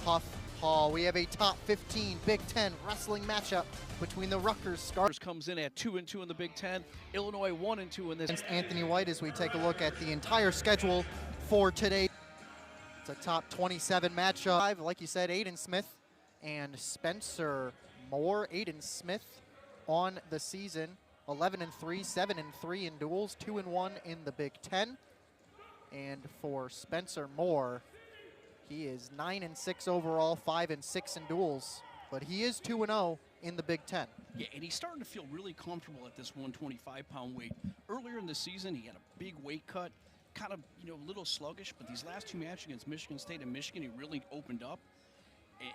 Huff Hall. We have a top 15 Big Ten wrestling matchup between the Rutgers Stars. Comes in at 2-2 in the Big Ten. Illinois 1-2 in this. Against Anthony White as we take a look at the entire schedule for today. It's a top 27 matchup. Like you said, Aiden Smith and Spencer Moore. Aiden Smith on the season, 11-3, 7-3 in duels, 2-1 in the Big Ten. And for Spencer Moore, he is 9-6 overall, 5-6 in duels, but he is 2-0 in the Big Ten. Yeah, and he's starting to feel really comfortable at this 125-pound weight. Earlier in the season, he had a big weight cut, kind of, a little sluggish, but these last two matches against Michigan State and Michigan, he really opened up.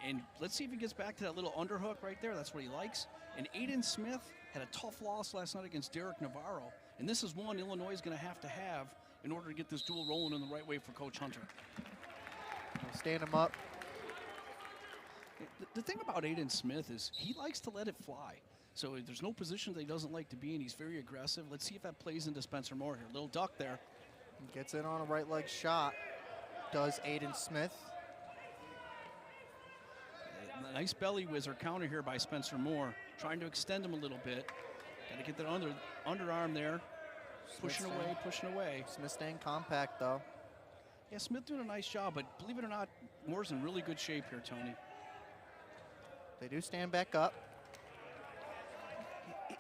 And let's see if he gets back to that little underhook right there. That's what he likes. And Aiden Smith had a tough loss last night against Derek Navarro, and this is one Illinois is going to have in order to get this duel rolling in the right way for Coach Hunter. We'll stand him up. The thing about Aiden Smith is he likes to let it fly. So there's no position that he doesn't like to be in. He's very aggressive. Let's see if that plays into Spencer Moore here. Little duck there. Gets in on a right leg shot, does Aiden Smith. A nice belly whizzer counter here by Spencer Moore, trying to extend him a little bit. Got to get that underarm there. Pushing away. Smith staying compact, though. Yeah, Smith doing a nice job, but believe it or not, Moore's in really good shape here, Tony. They do stand back up.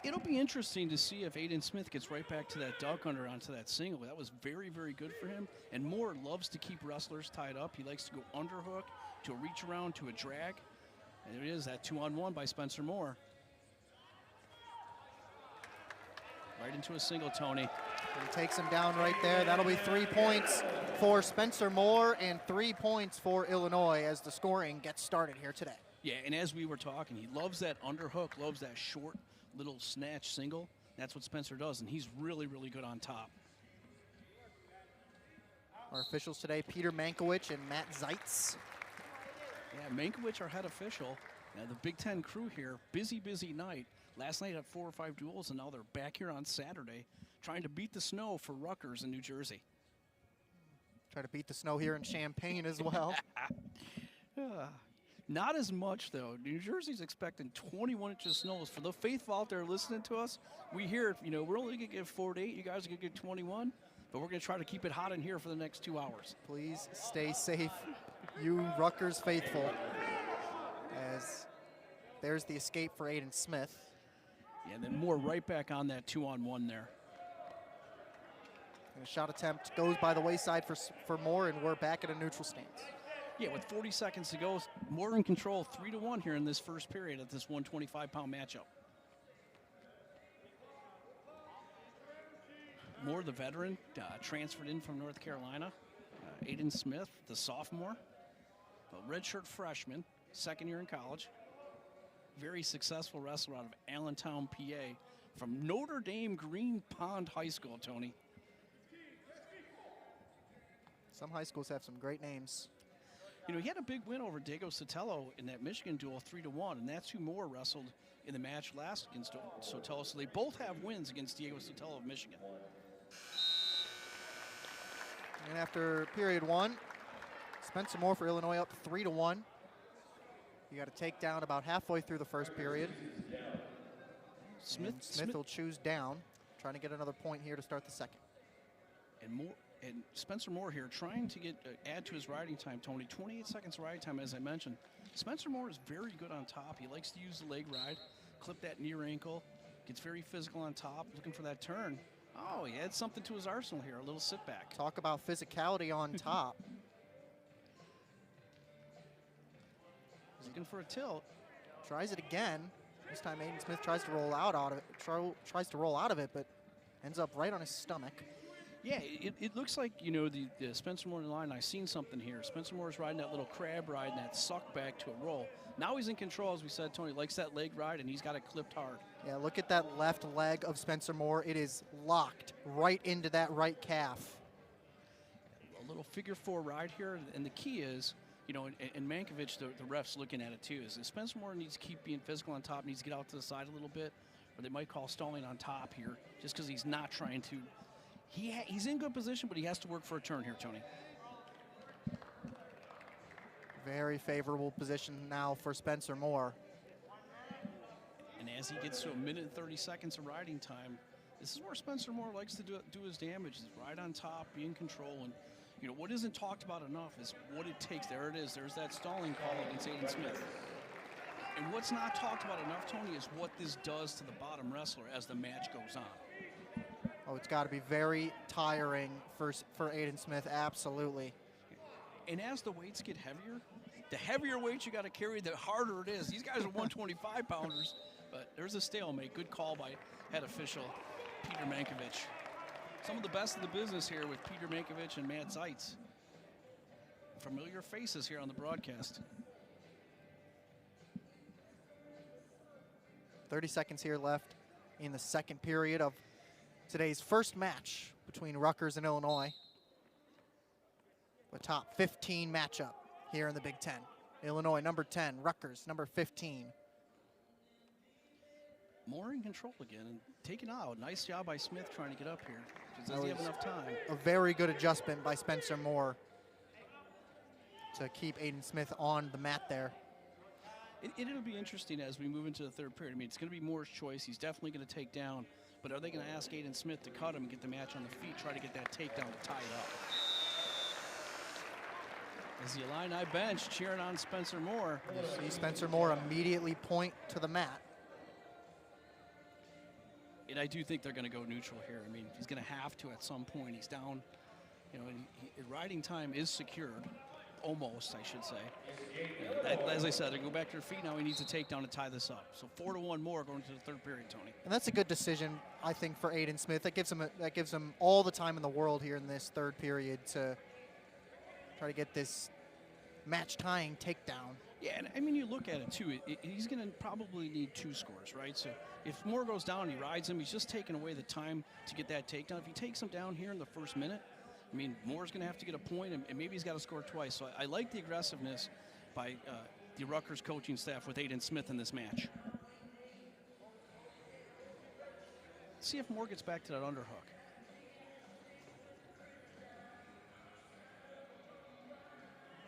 It'll be interesting to see if Aiden Smith gets right back to that duck under onto that single. That was very, very good for him. And Moore loves to keep wrestlers tied up. He likes to go underhook, to a reach around, to a drag. And there it is, that 2-on-1 by Spencer Moore. Right into a single, Tony. He takes him down right there. That'll be 3 points for Spencer Moore and 3 points for Illinois as the scoring gets started here today. Yeah, and as we were talking, he loves that underhook, loves that short little snatch single. That's what Spencer does, and he's really, really good on top. Our officials today, Peter Mankiewicz and Matt Zeitz. Yeah, Mankiewicz, our head official. Now the Big Ten crew here, busy night. Last night had 4 or 5 duels, and now they're back here on Saturday trying to beat the snow for Rutgers in New Jersey. Try to beat the snow here in Champaign as well. Not as much, though. New Jersey's expecting 21 inches of snow. For the faithful out there listening to us, we hear, we're only going to get 4 to 8. You guys are going to get 21, but we're going to try to keep it hot in here for the next 2 hours. Please stay safe, you Rutgers faithful, as there's the escape for Aiden Smith. Yeah, and then Moore right back on that 2-on-1 there. And a shot attempt goes by the wayside for Moore, and we're back at a neutral stance. Yeah, with 40 seconds to go, Moore in control, 3-1 here in this first period at this 125-pound matchup. Moore, the veteran, transferred in from North Carolina. Aiden Smith, the sophomore, a redshirt freshman, second year in college. Very successful wrestler out of Allentown, PA, from Notre Dame Green Pond High School, Tony. Some high schools have some great names. He had a big win over Diego Sotelo in that Michigan duel, 3-1, and that's who Moore wrestled in the match last against Sotelo. So they both have wins against Diego Sotelo of Michigan. And after period 1, Spencer Moore for Illinois up 3-1. You got to take down about halfway through the first period. Smith will choose down, trying to get another point here to start the second. And Spencer Moore here trying to add to his riding time, Tony. 28 seconds riding time, as I mentioned. Spencer Moore is very good on top. He likes to use the leg ride, clip that near ankle, gets very physical on top, looking for that turn. Oh, he adds something to his arsenal here, a little sit back. Talk about physicality on top. Looking for a tilt. Tries it again. This time Aiden Smith tries to roll out of it, but ends up right on his stomach. Yeah, it looks like, the Spencer Moore line, I've seen something here. Spencer Moore's riding that little crab ride and that suck back to a roll. Now he's in control, as we said, Tony. Likes that leg ride, and he's got it clipped hard. Yeah, look at that left leg of Spencer Moore. It is locked right into that right calf. A little figure 4 ride here, and the key is, and Mankiewicz, the ref's looking at it too, is that Spencer Moore needs to keep being physical on top, needs to get out to the side a little bit, or they might call stalling on top here, just because he's not trying to. He's in good position, but he has to work for a turn here, Tony. Very favorable position now for Spencer Moore. And as he gets to 1 minute and 30 seconds of riding time, this is where Spencer Moore likes to do his damage, is right on top, be in control. And, you know, what isn't talked about enough is what it takes. There it is. There's that stalling call against Aiden Smith. And what's not talked about enough, Tony, is what this does to the bottom wrestler as the match goes on. Oh, it's got to be very tiring for Aiden Smith, absolutely. And as the weights get heavier, the heavier weights you got to carry, the harder it is. These guys are 125-pounders, but there's a stalemate. Good call by head official Peter Mankiewicz. Some of the best of the business here with Peter Mankiewicz and Matt Zeitz. Familiar faces here on the broadcast. 30 seconds here left in the second period of today's first match between Rutgers and Illinois. The top 15 matchup here in the Big Ten. Illinois number 10, Rutgers number 15. Moore in control again and taken out. Nice job by Smith trying to get up here. Does he have enough time? A very good adjustment by Spencer Moore to keep Aiden Smith on the mat there. It'll be interesting as we move into the third period. I mean, it's going to be Moore's choice. He's definitely going to take down. But are they going to ask Aiden Smith to cut him and get the match on the feet, try to get that takedown to tie it up? As the Illini bench cheering on Spencer Moore. You see Spencer Moore immediately point to the mat. And I do think they're going to go neutral here. I mean, he's going to have to at some point. He's down, you know, and riding time is secured. Almost, I should say. As I said, they go back to their feet now. He needs a takedown to tie this up. So 4-1 more going to the third period, Tony. And that's a good decision, I think, for Aiden Smith. That gives him all the time in the world here in this third period to try to get this match-tying takedown. Yeah, and I mean, you look at it, too. He's going to probably need 2 scores, right? So if Moore goes down, he rides him. He's just taking away the time to get that takedown. If he takes him down here in the first minute, I mean, Moore's going to have to get a point, and maybe he's got to score twice. So I like the aggressiveness by the Rutgers coaching staff with Aiden Smith in this match. Let's see if Moore gets back to that underhook.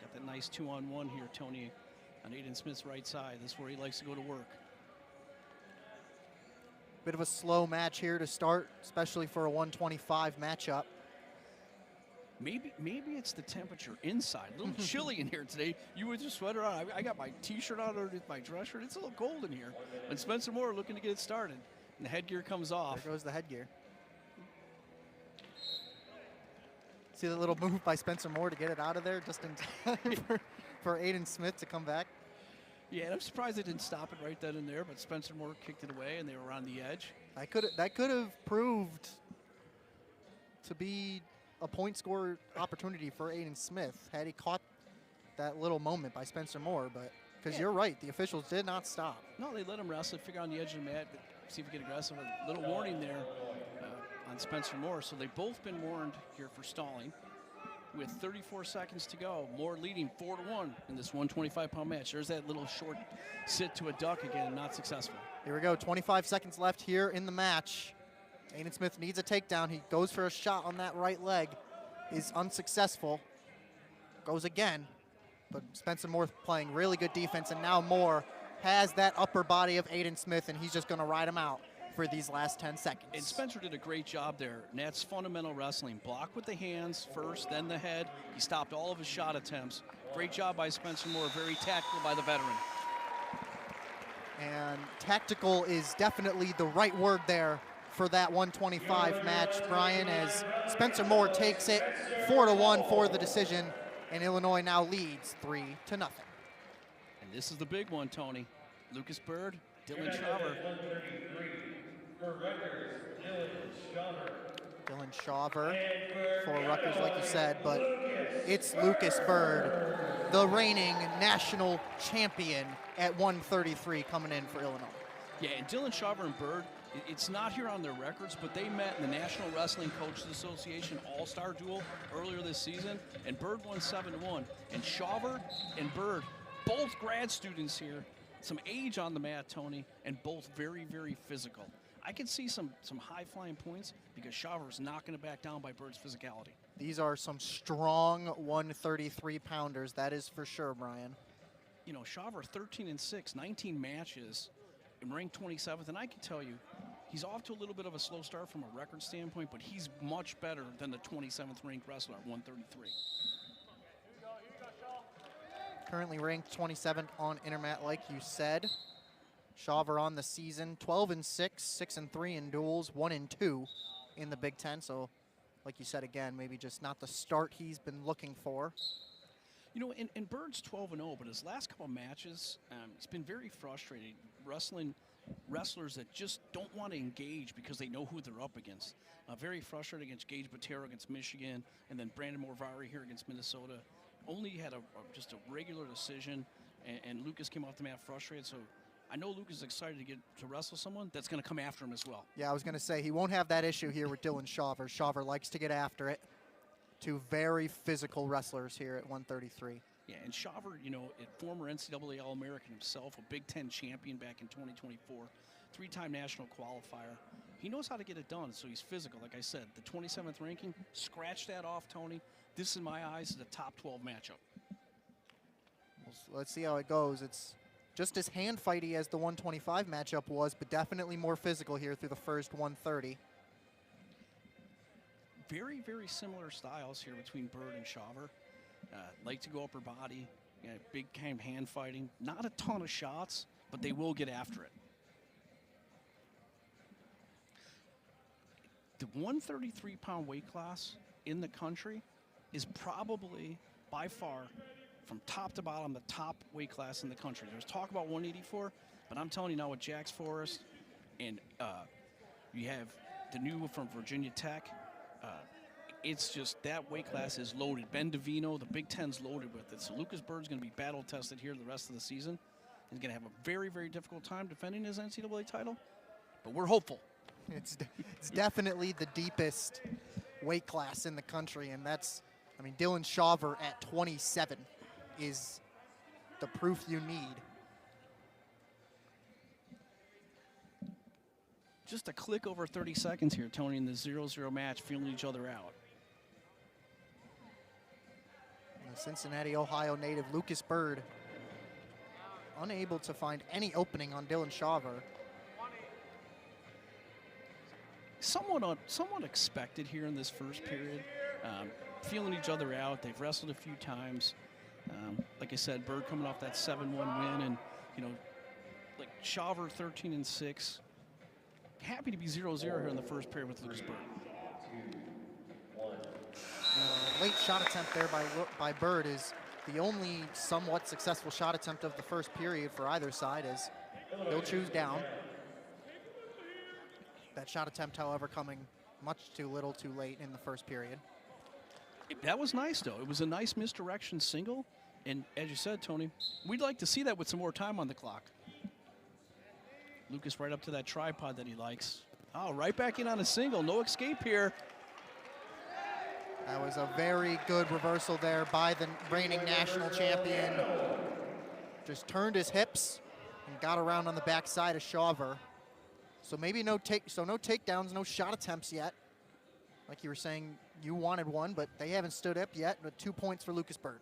Got that nice 2-on-1 here, Tony, on Aiden Smith's right side. This is where he likes to go to work. Bit of a slow match here to start, especially for a 125 matchup. Maybe it's the temperature inside. A little chilly in here today. You with your sweater on. I got my T-shirt on underneath my dress shirt. It's a little cold in here. And Spencer Moore looking to get it started. And the headgear comes off. There goes the headgear. See the little move by Spencer Moore to get it out of there just in time for Aiden Smith to come back. Yeah, and I'm surprised they didn't stop it right then and there, but Spencer Moore kicked it away, and they were on the edge. That could have proved to be a point score opportunity for Aiden Smith had he caught that little moment by Spencer Moore, but because you're right, the officials did not stop. No, they let him wrestle, figure on the edge of the mat, see if he get aggressive. A little warning there on Spencer Moore, so they've both been warned here for stalling. With 34 seconds to go, Moore leading 4-1 in this 125-pound match. There's that little short sit to a duck again, not successful. Here we go, 25 seconds left here in the match. Aiden Smith needs a takedown. He goes for a shot on that right leg. Is unsuccessful. Goes again. But Spencer Moore playing really good defense, and now Moore has that upper body of Aiden Smith, and he's just going to ride him out for these last 10 seconds. And Spencer did a great job there, and that's fundamental wrestling. Block with the hands first, then the head. He stopped all of his shot attempts. Great job by Spencer Moore, very tactical by the veteran. And tactical is definitely the right word there for that 125 match, Brian, as Spencer Moore takes it 4-1 for the decision, and Illinois now leads 3-0. And this is the big one, Tony. Lucas Bird, Dylan Shaver. Dylan Shaver for Rutgers, like you said, but it's Lucas Bird, the reigning national champion at 133, coming in for Illinois. Yeah, and Dylan Shaver and Bird, it's not here on their records, but they met in the National Wrestling Coaches Association All-Star Duel earlier this season, and Bird won 7-1. And Shaver and Bird, both grad students here, some age on the mat, Tony, and both very, very physical. I can see some high-flying points because Shaver is not going to back down by Bird's physicality. These are some strong 133-pounders, that is for sure, Brian. You know, Shaver 13-6, 19 matches, and ranked 27th. And I can tell you, he's off to a little bit of a slow start from a record standpoint, but he's much better than the 27th ranked wrestler at 133. Currently ranked 27th on Intermat, like you said. Shaver on the season, 12-6, 6-3 in duels, 1-2 in the Big Ten. So, like you said again, maybe just not the start he's been looking for. You know, and Bird's 12-0, but his last couple matches, he's been very frustrated wrestling wrestlers that just don't want to engage because they know who they're up against. Very frustrated against Gage Botero against Michigan, and then Brandon Morvari here against Minnesota. Only had just a regular decision, and Lucas came off the mat frustrated. So I know Lucas is excited to get to wrestle someone that's going to come after him as well. Yeah, I was going to say, he won't have that issue here with Dylan Shaver. Shaver likes to get after it. Two very physical wrestlers here at 133. Yeah, and Shaver, you know, a former NCAA All-American himself, a Big Ten champion back in 2024, three-time national qualifier. He knows how to get it done, so he's physical. Like I said, the 27th ranking, scratch that off, Tony. This, in my eyes, is a top 12 matchup. Let's see how it goes. It's just as hand-fighty as the 125 matchup was, but definitely more physical here through the first 130. Very, very similar styles here between Bird and Shaver. Like to go upper body, big kind of hand fighting. Not a ton of shots, but they will get after it. The 133-pound weight class in the country is probably, by far, from top to bottom, the top weight class in the country. There's talk about 184, but I'm telling you now with Jax Forrest, and you have the new from Virginia Tech, it's just that weight class is loaded. Ben DeVino, the Big Ten's loaded with it. So Lucas Bird's going to be battle-tested here the rest of the season. He's going to have a very, very difficult time defending his NCAA title, but we're hopeful. It's definitely the deepest weight class in the country, and that's, I mean, Dylan Shaver at 27 is the proof you need. Just a click over 30 seconds here, Tony, in the 0-0 match, feeling each other out. The Cincinnati, Ohio native Lucas Bird unable to find any opening on Dylan Shaver. Somewhat expected here in this first period. Feeling each other out. They've wrestled a few times. Like I said, Bird coming off that 7-1 win, and you know, like Shaver 13-6. Happy to be 0-0 here in the first period with Lucas Bird. Late shot attempt there by Bird is the only somewhat successful shot attempt of the first period for either side, as he'll choose down. That shot attempt, however, coming much too little too late in the first period. That was nice, though. It was a nice misdirection single, and as you said, Tony, we'd like to see that with some more time on the clock. Lucas right up to that tripod that he likes. Oh, right back in on a single. No escape here. That was a very good reversal there by the reigning national champion. Just turned his hips and got around on the backside of Shaver. So maybe no takedowns, no shot attempts yet. Like you were saying, you wanted one, but they haven't stood up yet. But 2 points for Lucas Bird.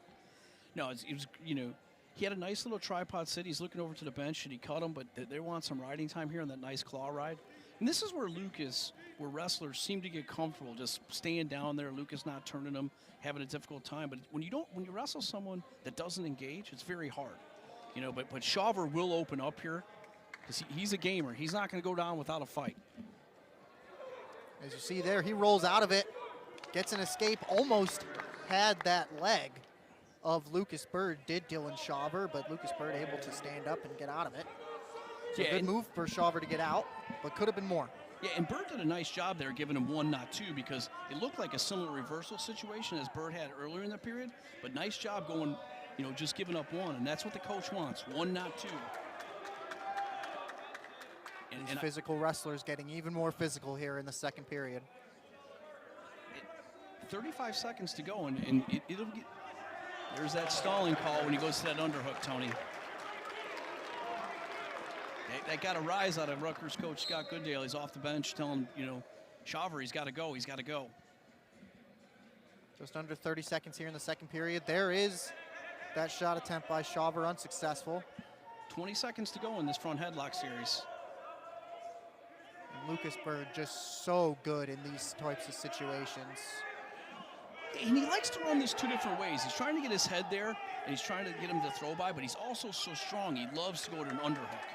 No, it was, you know, he had a nice little tripod sit. He's looking over to the bench, and he cut him, but they want some riding time here on that nice claw ride. And this is where wrestlers seem to get comfortable just staying down there. Lucas not turning them, having a difficult time. But when you wrestle someone that doesn't engage, it's very hard. You know, but Shaver will open up here because he's a gamer. He's not going to go down without a fight. As you see there, he rolls out of it, gets an escape, almost had that leg of Lucas Bird, did Dylan Shaver, but Lucas Bird able to stand up and get out of it. So good move for Shaver to get out, but could have been more. Yeah, and Bird did a nice job there giving him one, not two, because it looked like a similar reversal situation as Bird had earlier in the period, but nice job going, you know, just giving up one, and that's what the coach wants, one, not two. And physical wrestlers getting even more physical here in the second period. 35 seconds to go, and it'll get, there's that stalling call when he goes to that underhook, Tony. That got a rise out of Rutgers coach Scott Goodale. He's off the bench telling, you know, Shaver, he's got to go, he's got to go. Just under 30 seconds here in the second period. There is that shot attempt by Shawver, unsuccessful. 20 seconds to go in this front headlock series. And Lucas Bird just so good in these types of situations. And he likes to run this two different ways. He's trying to get his head there, and he's trying to get him to throw by, but he's also so strong, he loves to go to an underhook.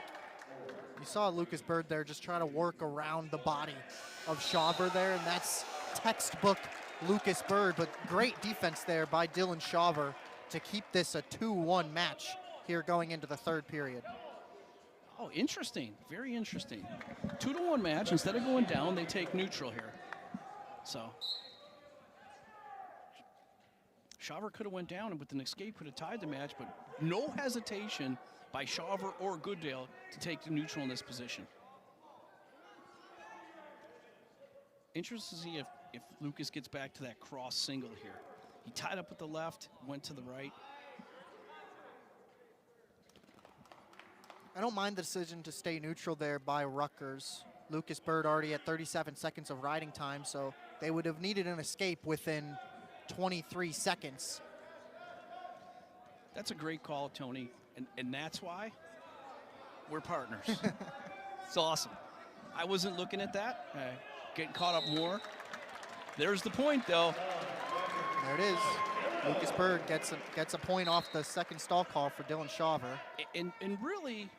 You saw Lucas Bird there just trying to work around the body of Shawver there, and that's textbook Lucas Bird, but great defense there by Dylan Shawver to keep this a 2-1 match here going into the third period. Oh, interesting. Very interesting. 2-1 match. Instead of going down, they take neutral here. So Shawver could have went down and with an escape could have tied the match, but no hesitation by Shawver or Goodale to take the neutral in this position. Interested to see if Lucas gets back to that cross single here. He tied up with the left, went to the right. I don't mind the decision to stay neutral there by Rutgers. Lucas Bird already at 37 seconds of riding time, so they would have needed an escape within 23 seconds. That's a great call, Tony, and that's why we're partners. It's awesome. I wasn't looking at that. Getting caught up more. There's the point, though. There it is. Lucas Bird gets a point off the second stall call for Dylan Shawver. And really,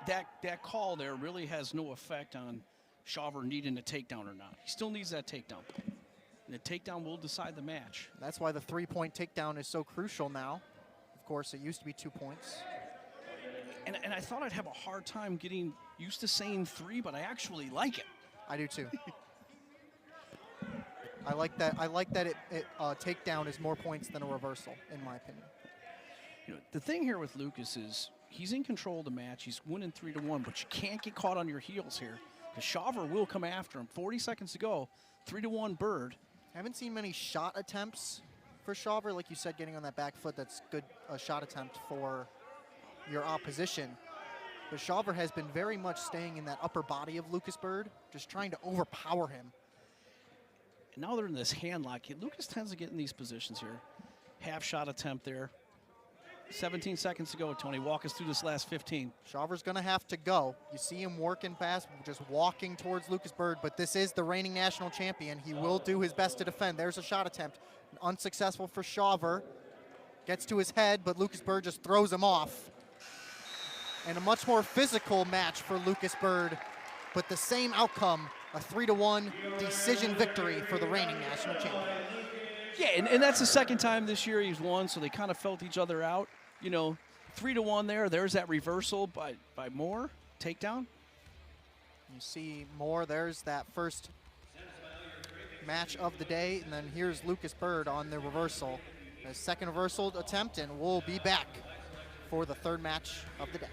that call there really has no effect on Shawver needing a takedown or not. He still needs that takedown. And the takedown will decide the match. That's why the 3-point takedown is so crucial now. Of course, it used to be 2 points. And I thought I'd have a hard time getting used to saying 3, but I actually like it. I do too. I like that takedown is more points than a reversal, in my opinion. You know, the thing here with Lucas is he's in control of the match. He's winning 3-1, but you can't get caught on your heels here because Shawver will come after him. 40 seconds to go, 3-1 Bird. Haven't seen many shot attempts for Shawver. Like you said, getting on that back foot, that's good shot attempt for your opposition. But Shawver has been very much staying in that upper body of Lucas Bird, just trying to overpower him. And now they're in this hand lock. Lucas tends to get in these positions here. Half shot attempt there. 17 seconds to go, Tony. Walk us through this last 15. Shawver's going to have to go. You see him working fast, just walking towards Lucas Bird, but this is the reigning national champion. He will do his best to defend. There's a shot attempt. Unsuccessful for Shawver. Gets to his head, but Lucas Bird just throws him off. And a much more physical match for Lucas Bird, but the same outcome, a 3-1 decision victory for the reigning national champion. Yeah, and that's the second time this year he's won, so they kind of felt each other out. You know, 3-1 there. There's that reversal by Moore. Takedown. You see Moore. There's that first match of the day. And then here's Lucas Bird on the reversal. A second reversal attempt, and we'll be back for the third match of the day.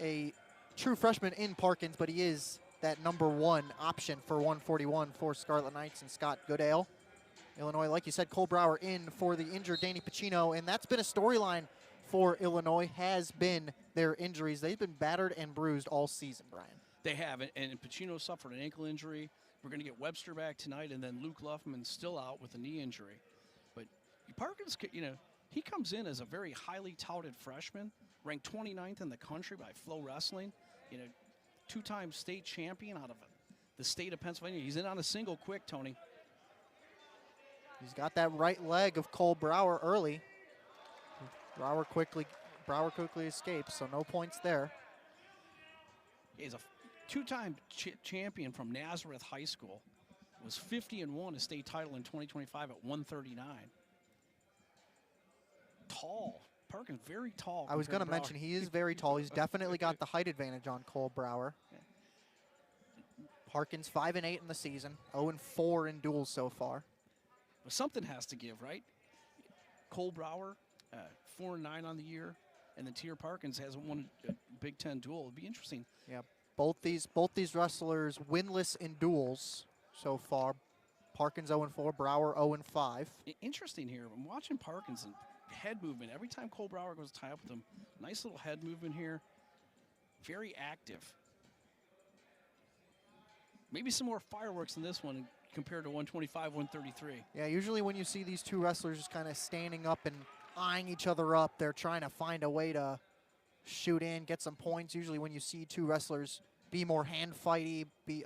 A true freshman in Parkins, but he is that #1 option for 141 for Scarlet Knights and Scott Goodale. Illinois, like you said, Cole Brower in for the injured Danny Pacino, and that's been a storyline for Illinois, has been their injuries. They've been battered and bruised all season, Brian. They have, and Pacino suffered an ankle injury. We're going to get Webster back tonight, and then Luke Luffman still out with a knee injury. But Parkins, you know, he comes in as a very highly touted freshman, ranked 29th in the country by Flow Wrestling. You know, two-time state champion out of the state of Pennsylvania. He's in on a single quick, Tony. He's got that right leg of Cole Brower early. Brower quickly escapes, so no points there. He's a two-time champion from Nazareth High School. Was 50-1, a state title in 2025 at 139. Tall. Parkins, very tall. I was going to mention he is very tall. He's definitely got the height advantage on Cole Brower. Parkins 5-8 in the season, 0-4 in duels so far. But something has to give, right? Cole Brower, 4-9 on the year, and then Tier Parkins hasn't won a Big Ten duel. It'd be interesting. Yeah, both these wrestlers winless in duels so far. Parkins 0-4, Brower 0-5. Interesting here. I'm watching Parkins and head movement. Every time Cole Brower goes to tie up with him, nice little head movement here. Very active. Maybe some more fireworks in this one compared to 125, 133. Yeah, usually when you see these two wrestlers just kind of standing up and eyeing each other up, they're trying to find a way to shoot in, get some points. Usually when you see two wrestlers be more hand fighty, be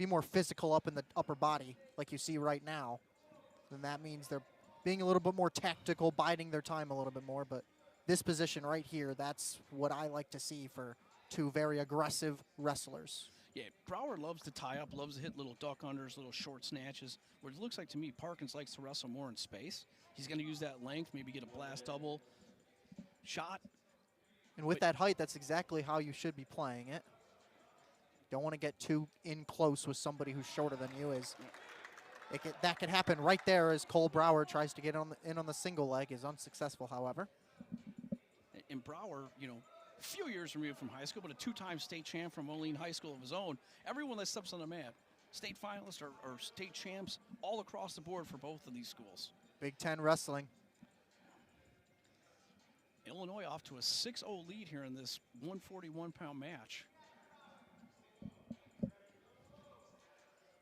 more physical up in the upper body, like you see right now, then that means they're being a little bit more tactical, biding their time a little bit more. But this position right here, that's what I like to see for two very aggressive wrestlers. Yeah, Brower loves to tie up, loves to hit little duck unders, little short snatches. Where it looks like to me, Parkins likes to wrestle more in space. He's going to use that length, maybe get a blast double shot. And with that height, that's exactly how you should be playing it. Don't want to get too in close with somebody who's shorter than you. That could happen right there as Cole Brower tries to get in on the single leg. Is unsuccessful, however. And Brower, you know, a few years removed from high school, but a two-time state champ from Moline High School of his own. Everyone that steps on the mat, state finalists or state champs all across the board for both of these schools. Big Ten wrestling. Illinois off to a 6-0 lead here in this 141-pound match.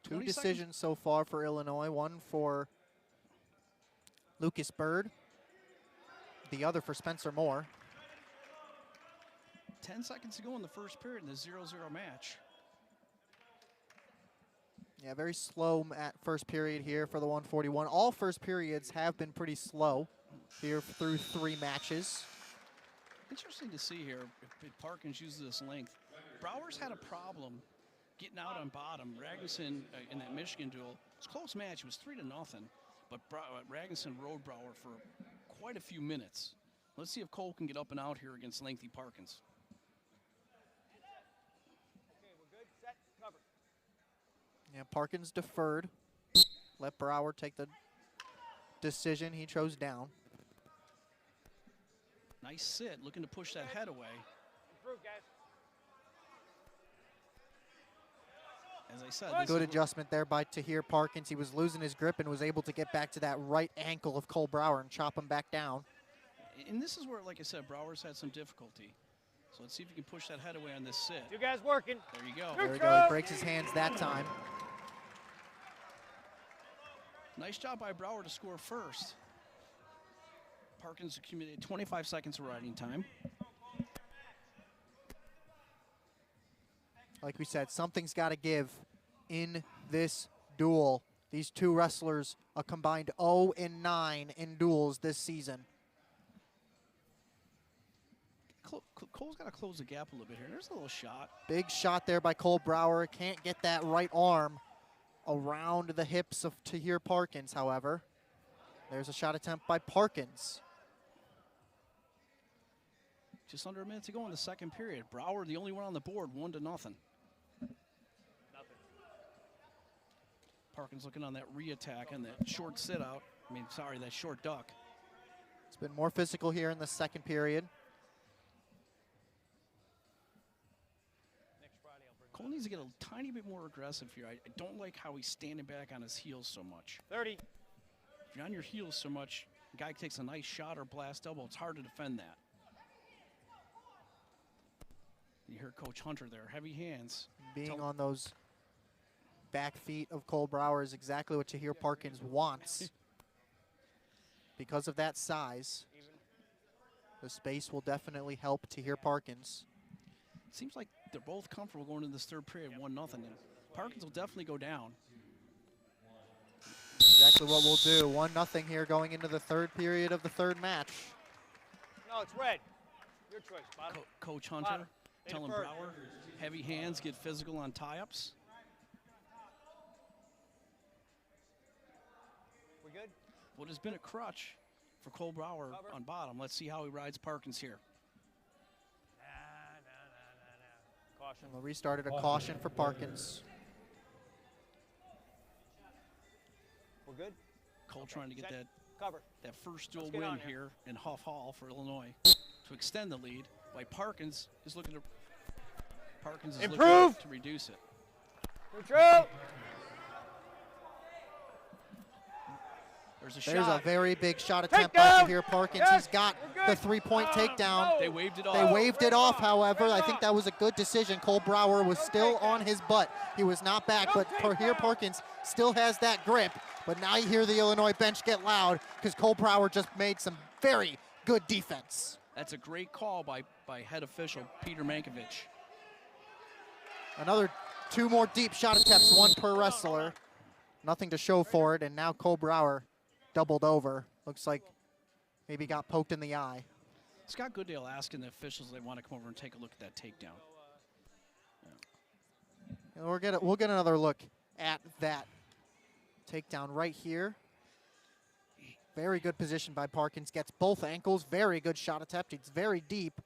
Two decisions so far for Illinois. One for Lucas Bird. The other for Spencer Moore. 10 seconds to go in the first period in the 0-0 match. Yeah, very slow at first period here for the 141. All first periods have been pretty slow here through 3 matches. Interesting to see here if Parkins uses this length. Brower's had a problem getting out on bottom. Ragnarsson in that Michigan duel, it's a close match. It was 3-0, but Ragnarsson rode Brower for quite a few minutes. Let's see if Cole can get up and out here against lengthy Parkins. Okay, we're good. Set, cover. Yeah, Parkins deferred. Let Brower take the decision. He chose down. Nice sit, looking to push that head away. Improve, guys. As I said, Good adjustment there by Tahir Parkins. He was losing his grip and was able to get back to that right ankle of Cole Brower and chop him back down. And this is where, like I said, Brower's had some difficulty. So let's see if he can push that head away on this sit. You guys working. There you go. There we go. He breaks his hands that time. Nice job by Brower to score first. Parkins accumulated 25 seconds of riding time. Like we said, something's got to give in this duel. These two wrestlers, a combined 0-9 in duels this season. Cole's got to close the gap a little bit here. There's a little shot. Big shot there by Cole Brower. Can't get that right arm around the hips of Tahir Parkins, however. There's a shot attempt by Parkins. Just under a minute to go in the second period. Brower, the only one on the board, 1-0. Parkins looking on that re-attack and that short sit-out. That short duck. It's been more physical here in the second period. Cole needs to get a tiny bit more aggressive here. I don't like how he's standing back on his heels so much. 30. If you're on your heels so much, a guy takes a nice shot or blast double, it's hard to defend that. You hear Coach Hunter there, heavy hands. Being on those back feet of Cole Brower is exactly what Tahir Parkins wants. Because of that size, the space will definitely help Tahir Parkins. Seems like they're both comfortable going into this third period, 1-0. And Parkins will definitely go down. Exactly what we'll do. 1-0 here going into the third period of the third match. No, it's red. Your choice, bottom. Coach Hunter Bottom. telling Brower, heavy hands, get physical on tie-ups. We good? What has been a crutch for Cole Brower on bottom. Let's see how he rides Parkins here. Caution. And we'll restart it, a caution for Parkins. We're good? Cole trying to get Set. Cover. that first dual get win on there. here in Huff Hall for Illinois to extend the lead. While Parkins is looking to Improve. to reduce it. Neutral. There's a There's shot. a very big shot attempt by Takedown. Tahir Parkins. Yes, He's got we're the three-point takedown. They waved it off. They waved it off, however. I think that was a good decision. Cole Brower was still on his butt. He was not back, but here Parkins still has that grip. But now you hear the Illinois bench get loud because Cole Brower just made some very good defense. That's a great call by head official Peter Mankiewicz. Another 2 more deep shot attempts, 1 per wrestler. Nothing to show for it, and now Cole Brower doubled over. Looks like maybe got poked in the eye. Scott Goodale asking the officials if they want to come over and take a look at that takedown. And we'll get another look at that takedown right here. Very good position by Parkins. Gets both ankles. Very good shot attempt. It's very deep.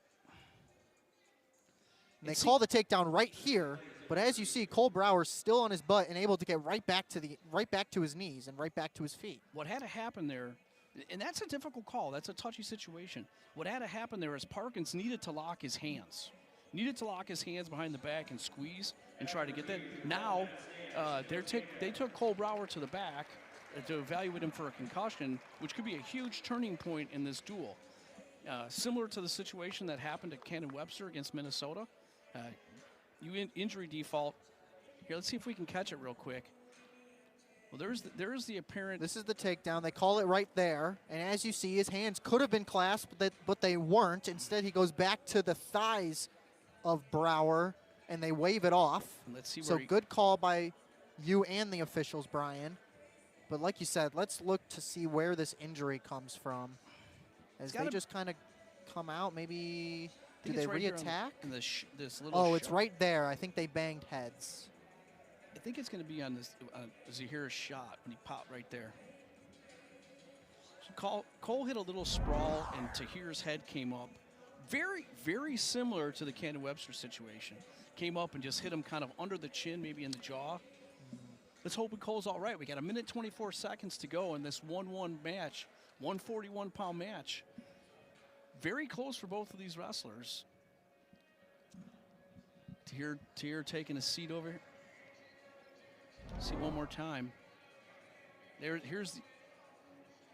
And they call the takedown right here, but as you see, Cole Brower's still on his butt and able to get right back to his knees and right back to his feet. What had to happen there, and that's a difficult call. That's a touchy situation. What had to happen there is Parkins needed to lock his hands. Needed to lock his hands behind the back and squeeze and try to get that. Now, they took Cole Brower to the back to evaluate him for a concussion, which could be a huge turning point in this duel. Similar to the situation that happened at Cannon Webster against Minnesota. Injury default. Here, let's see if we can catch it real quick. Well, there is the apparent. This is the takedown. They call it right there. And as you see, his hands could have been clasped, but they weren't. Instead, he goes back to the thighs of Brower, and they wave it off. Let's see. So good call by you and the officials, Brian. But like you said, let's look to see where this injury comes from. As they just kind of come out, maybe. Do they re-attack? This little oh, it's right there. I think they banged heads. I think it's going to be on this Zahira's shot when he popped right there. So Cole hit a little sprawl, and Tahir's head came up. Very, very similar to the Cannon Webster situation. Came up and just hit him kind of under the chin, maybe in the jaw. Let's hope Cole's all right. We got 1 minute 24 seconds to go in this 1-1 match, 141-pound match. Very close for both of these wrestlers. Tahir taking a seat over here. See one more time. Here's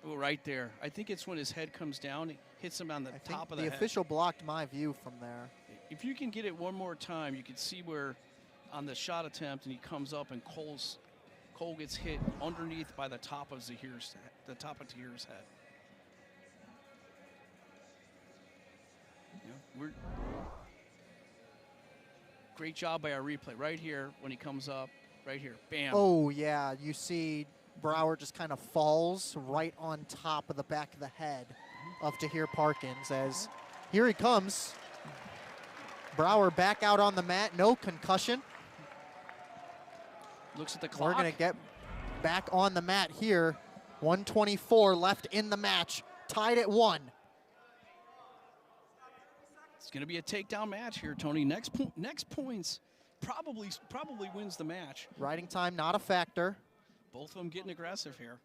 right there. I think it's when his head comes down, it hits him on the top of the head. The official blocked my view from there. If you can get it one more time, you can see where on the shot attempt, and he comes up, and Cole gets hit underneath by the top of Tahir's head. Great job by our replay right here when he comes up, right here, bam. Oh yeah, you see Brower just kind of falls right on top of the back of the head of Tahir Parkins as here he comes. Brower back out on the mat, no concussion. Looks at the clock. We're gonna get back on the mat here. 1:24 left in the match, tied at 1. It's going to be a takedown match here, Tony. Next points probably wins the match. Riding time not a factor. Both of them getting aggressive here.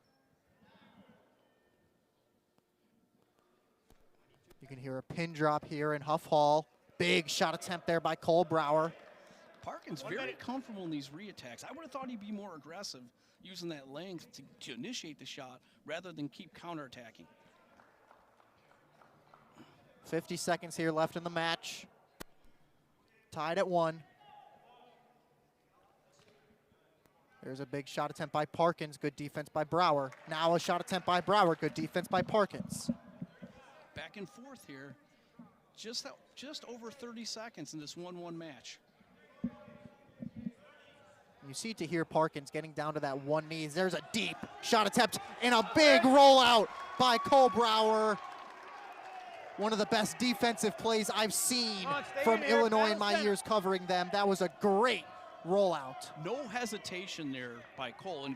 You can hear a pin drop here in Huff Hall. Big shot attempt there by Cole Brower. Parkins very comfortable in these re-attacks. I would have thought he'd be more aggressive using that length to initiate the shot rather than keep counterattacking. 50 seconds here left in the match. Tied at 1. There's a big shot attempt by Parkins. Good defense by Brower. Now a shot attempt by Brower. Good defense by Parkins. Back and forth here. Just over 30 seconds in this 1-1 match. You see Tahir Parkins getting down to that one knee. There's a deep shot attempt and a big rollout by Cole Brower. One of the best defensive plays I've seen from Illinois in my years covering them. That was a great rollout. No hesitation there by Cole, and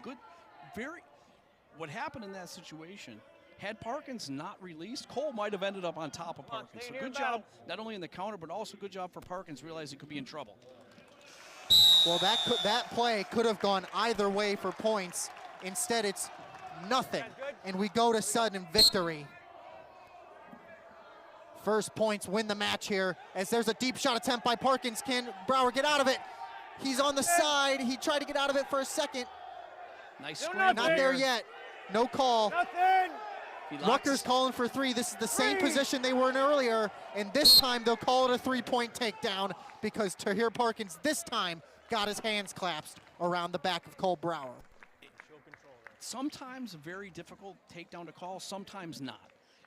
what happened in that situation, had Parkins not released, Cole might have ended up on top of Parkins. So good job, not only in the counter, but also good job for Parkins, realizing he could be in trouble. Well, that play could have gone either way for points. Instead, it's nothing, and we go to sudden victory. First points win the match here as there's a deep shot attempt by Parkins. Can Brower get out of it? He's on the side. He tried to get out of it for a second. Nice screen. Not there yet. No call. Nothing. Rutgers calling for 3. This is the same position they were in earlier, and this time they'll call it a 3-point takedown because Tahir Parkins this time got his hands clasped around the back of Cole Brower. Sometimes a very difficult takedown to call, sometimes not.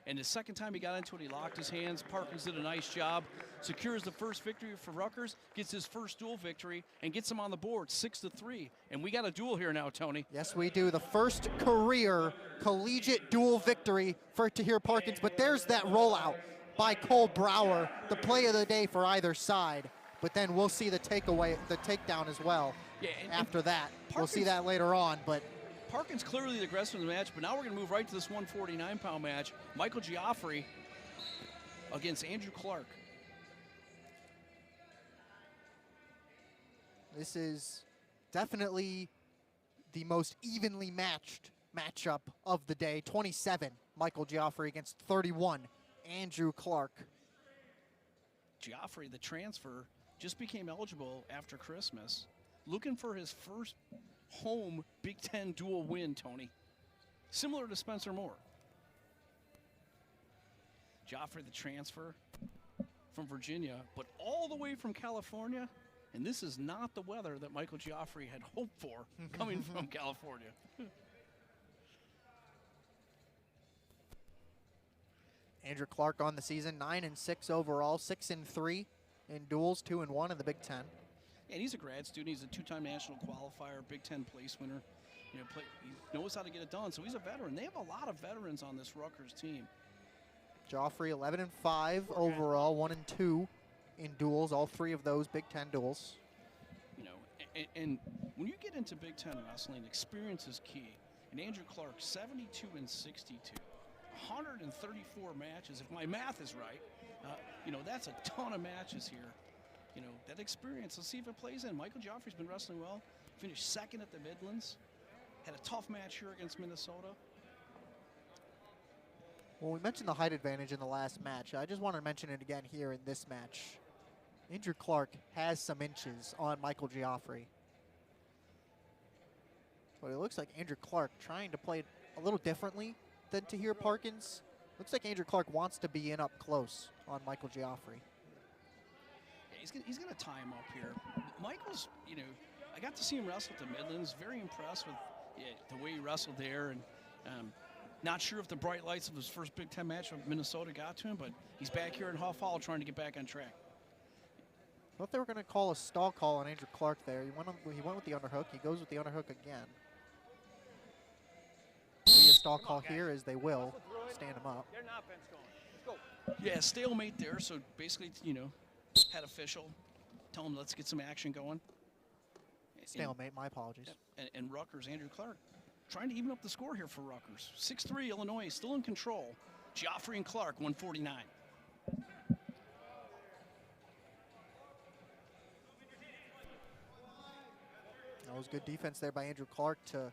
And the second time he got into it, he locked his hands. Parkins did a nice job, secures the first victory for Rutgers, gets his first dual victory, and gets him on the board, 6-3. And we got a duel here now, Tony. Yes, we do. The first career collegiate dual victory for Tahir Parkins, but there's that rollout by Cole Brower, the play of the day for either side. But then we'll see the takedown as well after that. We'll see that later on, but Parkins clearly the aggressor in the match, but now we're going to move right to this 149-pound match. Michael Geoffrey against Andrew Clark. This is definitely the most evenly matched matchup of the day. 27, Michael Geoffrey against 31, Andrew Clark. Geoffrey, the transfer, just became eligible after Christmas, looking for his first home Big Ten dual win, Tony. Similar to Spencer Moore. Geoffrey, the transfer from Virginia, but all the way from California. And this is not the weather that Michael Geoffrey had hoped for coming from California. Andrew Clark on the season, 9-6 overall, 6-3 in duels, 2-1 in the Big Ten. And he's a grad student. He's a two-time national qualifier, Big Ten place winner. He knows how to get it done, so he's a veteran. They have a lot of veterans on this Rutgers team. Geoffrey, 11-5 overall, 1-2 in duels, all 3 of those Big Ten duels. You know, and when you get into Big Ten wrestling, experience is key. And Andrew Clark, 72-62, 134 matches. If my math is right, you know, that's a ton of matches here. You know, that experience, let's see if it plays in. Michael Geoffrey's been wrestling well. Finished second at the Midlands. Had a tough match here against Minnesota. Well, we mentioned the height advantage in the last match. I just want to mention it again here in this match. Andrew Clark has some inches on Michael Geoffrey. But it looks like Andrew Clark trying to play it a little differently than Tahir Parkins. Looks like Andrew Clark wants to be in up close on Michael Geoffrey. He's going to tie him up here. Michael's, you know, I got to see him wrestle at the Midlands. Very impressed with the way he wrestled there. And not sure if the bright lights of his first Big Ten match with Minnesota got to him, but he's back here in Huff Hall trying to get back on track. I thought they were going to call a stall call on Andrew Clark there. He went with the underhook. He goes with the underhook again. Maybe a stall call here as they will stand him up. Get an offense going. Let's go. Yeah, stalemate there. So basically, you know, head official, tell him let's get some action going. Stalemate, my apologies. And Rutgers, Andrew Clark, trying to even up the score here for Rutgers. 6-3, Illinois still in control. Geoffrey and Clark, 149. That was good defense there by Andrew Clark to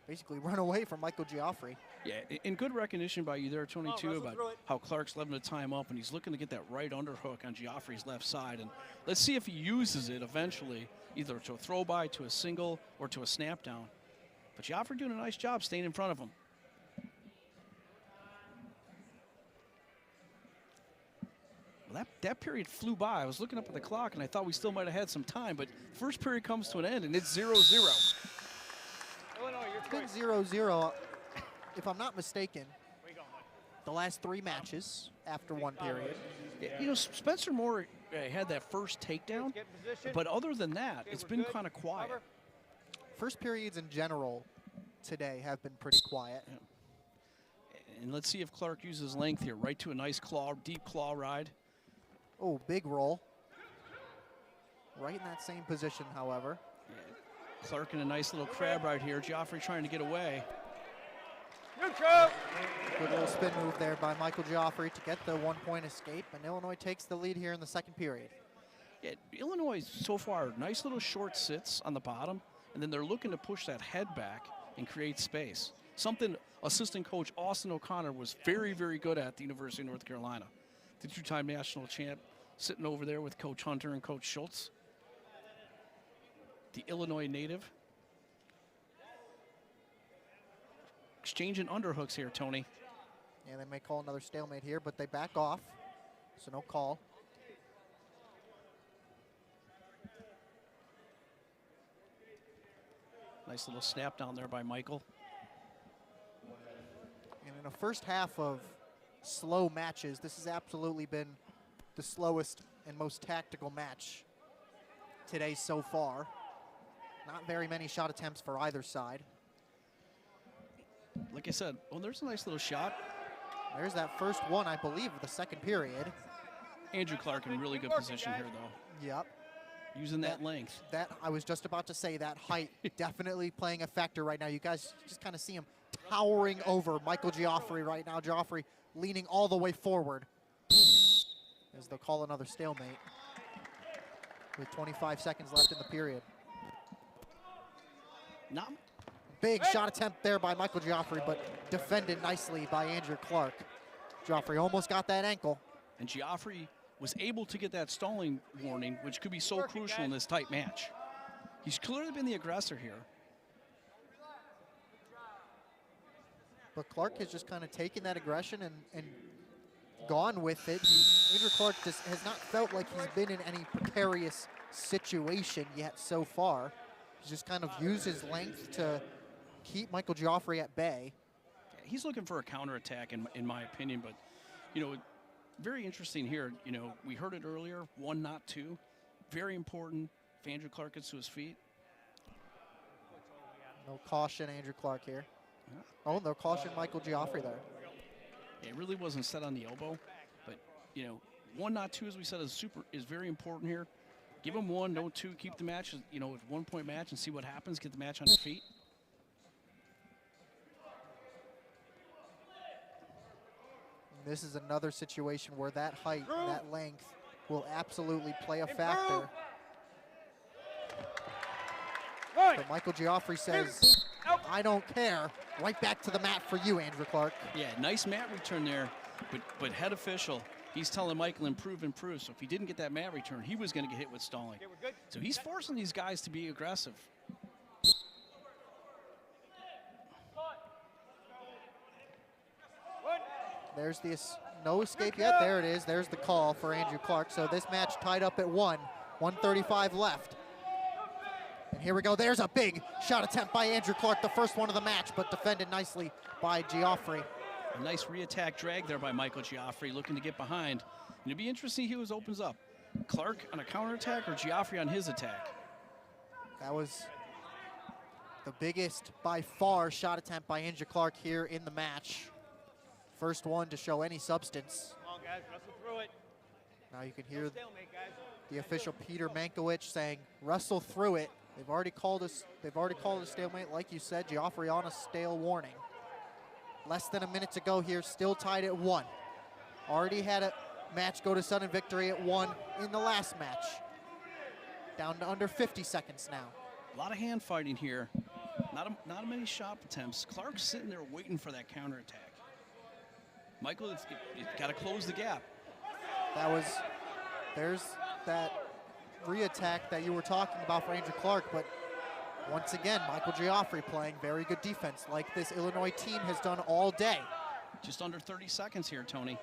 basically run away from Michael Geoffrey. Yeah, and good recognition by you there, Tony, too, about how Clark's letting the time up, and he's looking to get that right underhook on Geoffrey's left side. And let's see if he uses it eventually, either to a throw-by, to a single, or to a snap-down. But Geoffrey doing a nice job staying in front of him. Well, that period flew by. I was looking up at the clock, and I thought we still might have had some time, but first period comes to an end, and it's 0-0. Illinois, It's been 0-0, if I'm not mistaken, the last 3 matches after one period. You know, Spencer Moore had that first takedown, but other than that, it's been kind of quiet. First periods in general today have been pretty quiet. Yeah. And let's see if Clark uses length here, right to a nice claw, deep claw ride. Oh, big roll. Right in that same position, however. Yeah. Clark in a nice little crab right here. Geoffrey trying to get away. Neutral. Good little spin move there by Michael Geoffrey to get the 1-point escape, and Illinois takes the lead here in the second period. Yeah, Illinois so far, nice little short sits on the bottom, and then they're looking to push that head back and create space. Something assistant coach Austin O'Connor was very, very good at the University of North Carolina. The 2-time national champ sitting over there with Coach Hunter and Coach Schultz. The Illinois native. Exchanging underhooks here, Tony. Yeah, they may call another stalemate here, but they back off, so no call. Nice little snap down there by Michael. And in a first half of slow matches, this has absolutely been the slowest and most tactical match today so far. Not very many shot attempts for either side. Like I said, oh, there's a nice little shot. There's that first one, I believe, of the second period. Andrew Clark in really good position here, though. Yep. Using that length. That I was just about to say, that height definitely playing a factor right now. You guys just kind of see him towering over Michael Geoffrey right now. Geoffrey leaning all the way forward as they'll call another stalemate with 25 seconds left in the period. Not Big shot attempt there by Michael Geoffrey, but defended nicely by Andrew Clark. Geoffrey almost got that ankle. And Geoffrey was able to get that stalling warning, which could be so crucial in this tight match. He's clearly been the aggressor here. But Clark has just kind of taken that aggression and gone with it. Andrew Clark just has not felt like he's been in any precarious situation yet so far. He's just kind of used his length to keep Michael Geoffrey at bay. He's looking for a counterattack, in my opinion, but, you know, very interesting here. You know, we heard it earlier, 1, not 2. Very important if Andrew Clark gets to his feet. No caution, Andrew Clark here. Oh, no caution, Michael Geoffrey there. Yeah, it really wasn't set on the elbow, but, you know, 1, not 2, as we said, is very important here. Give him 1, no 2, keep the match, you know, a 1-point match and see what happens, get the match on your feet. This is another situation where that height, that length will absolutely play a factor. But Michael Geoffrey says, I don't care. Right back to the mat for you, Andrew Clark. Yeah, nice mat return there, but head official, he's telling Michael improve, improve. So if he didn't get that mat return, he was going to get hit with stalling. So he's forcing these guys to be aggressive. There's the no escape yet. There it is. There's the call for Andrew Clark. So this match tied up at 1:35 left. And here we go. There's a big shot attempt by Andrew Clark, the first one of the match, but defended nicely by Geoffrey. A nice re-attack drag there by Michael Geoffrey, looking to get behind. And it'll be interesting who opens up. Clark on a counterattack or Geoffrey on his attack? That was the biggest, by far, shot attempt by Andrew Clark here in the match. First one to show any substance. Come on, guys, wrestle through it. Now you can hear Stalemate, guys. the official Peter Mankiewicz saying, "Wrestle through it." They've already called us. They've already called a stalemate, like you said. Geoffrey on a stale warning. Less than a minute to go here. Still tied at 1. Already had a match go to sudden victory at 1 in the last match. Down to under 50 seconds now. A lot of hand fighting here. Not many shot attempts. Clark's sitting there waiting for that counterattack. Michael, it's got to close the gap. There's that re-attack that you were talking about for Andrew Clark, but once again, Michael Geoffrey playing very good defense like this Illinois team has done all day. Just under 30 seconds here, Tony.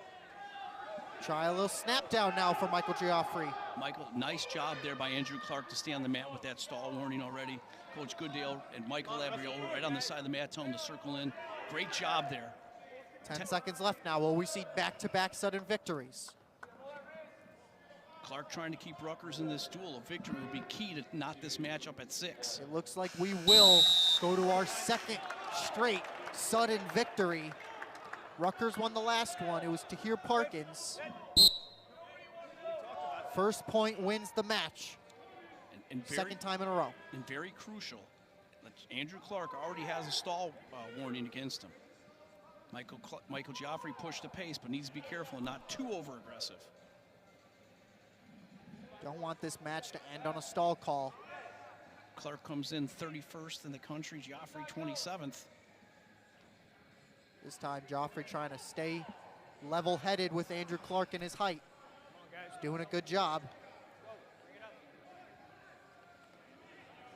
Try a little snap down now for Michael Geoffrey. Michael, nice job there by Andrew Clark to stay on the mat with that stall warning already. Coach Gooddale and Michael Labriola right on the side of the mat telling him to circle in. Great job there. 10 seconds left now. Will we see back-to-back sudden victories? Clark trying to keep Rutgers in this duel. A victory would be key to knot this match up at 6. It looks like we will go to our second straight sudden victory. Rutgers won the last one. It was Tahir Parkins. First point wins the match. And second time in a row. And very crucial. Andrew Clark already has a stall warning against him. Michael Geoffrey pushed the pace, but needs to be careful and not too over-aggressive. Don't want this match to end on a stall call. Clark comes in 31st in the country, Geoffrey 27th. This time, Geoffrey trying to stay level-headed with Andrew Clark and his height. He's doing a good job.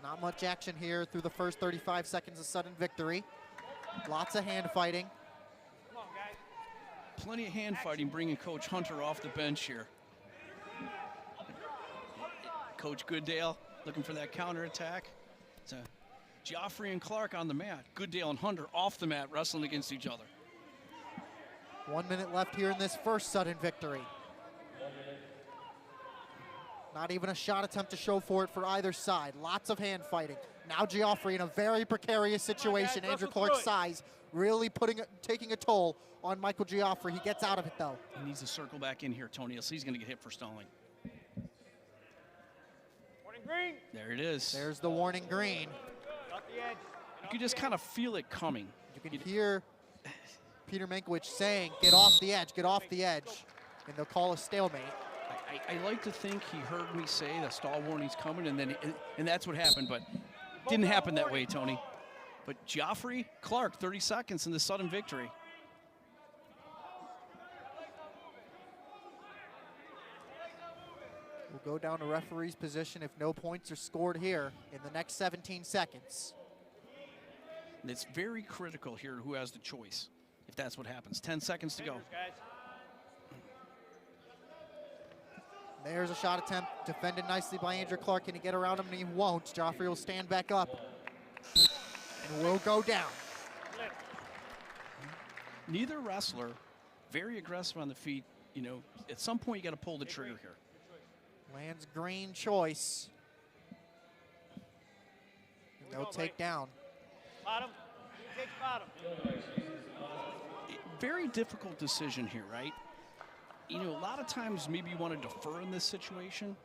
Not much action here through the first 35 seconds of sudden victory. Lots of hand fighting. Come on, guys. Plenty of hand fighting bringing Coach Hunter off the bench here. Coach Goodale looking for that counterattack. It's Geoffrey and Clark on the mat. Goodale and Hunter off the mat wrestling against each other. 1 minute left here in this first sudden victory. Not even a shot attempt to show for it for either side. Lots of hand fighting. Now Geoffrey in a very precarious situation. Andrew Clark's size really taking a toll on Michael Geoffrey. He gets out of it though. He needs to circle back in here, Tony, else he's going to get hit for stalling. Warning green. There it is. There's the warning green. Off the edge. You can just kind of feel it coming. You can hear Peter Mankiewicz saying, get off the edge, get off the edge. And they'll call a stalemate. I like to think he heard me say the stall warning's coming, and that's what happened, but didn't happen that way, Tony. But Geoffrey, Clark, 30 seconds in the sudden victory. We'll go down to referee's position if no points are scored here in the next 17 seconds. And it's very critical here who has the choice, if that's what happens. 10 seconds to go. There's a shot attempt, defended nicely by Andrew Clark. Can he get around him? And he won't. Geoffrey will stand back up and will go down. Neither wrestler very aggressive on the feet. You know, at some point you got to pull the trigger here. Lands green choice. And they'll take down. Bottom. Who takes bottom? Very difficult decision here, right? You know, a lot of times maybe you want to defer in this situation.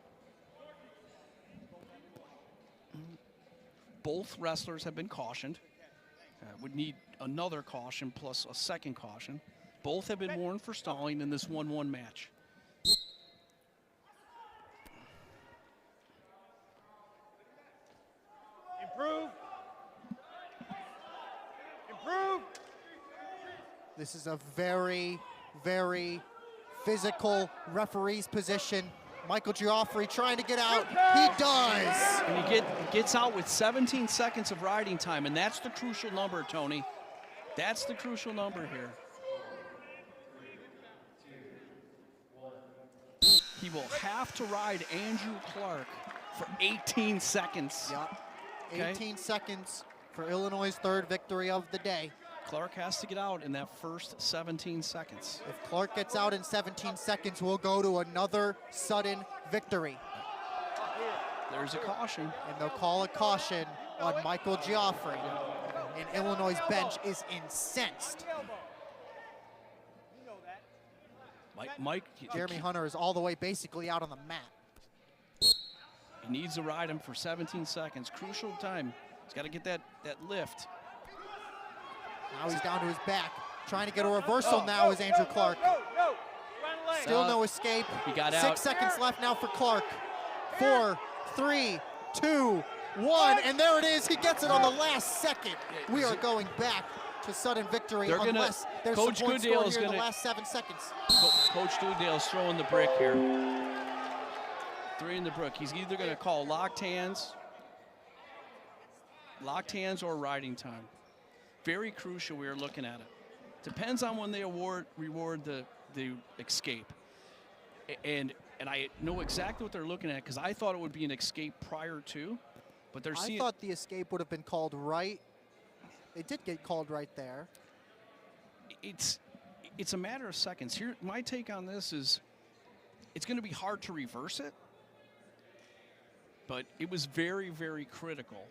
Both wrestlers have been cautioned. Would need another caution plus a second caution. Both have been warned for stalling in this 1-1 match. Improve. Improve. This is a very, very physical referee's position. Michael Geoffrey trying to get out. He does. And he gets out with 17 seconds of riding time, and that's the crucial number, Tony. That's the crucial number here. He will have to ride Andrew Clark for 18 seconds. Yep. 18 seconds for Illinois' third victory of the day. Clark has to get out in that first 17 seconds. If Clark gets out in 17 seconds, we'll go to another sudden victory. There's a caution. And they'll call a caution on Michael Geoffrey. And Illinois' bench is incensed. Mike Jeremy Hunter is all the way basically out on the mat. He needs to ride him for 17 seconds. Crucial time. He's got to get that lift. Now he's down to his back. Trying to get a reversal now is Andrew Clark. Still no escape. He got out. 6 seconds left now for Clark. 4, 3, 2, 1. And there it is. He gets it on the last second. We are going back to sudden victory unless there's some points scored here in the last 7 seconds. Coach Goodale's throwing the brick here. 3 in the brick. He's either going to call locked hands or riding time. Very crucial. We are looking at it. Depends on when they reward the escape. And I know exactly what they're looking at because I thought it would be an escape prior to, but they're seeing. I thought the escape would have been called right. It did get called right there. It's a matter of seconds. Here, my take on this is it's going to be hard to reverse it, but it was very, very critical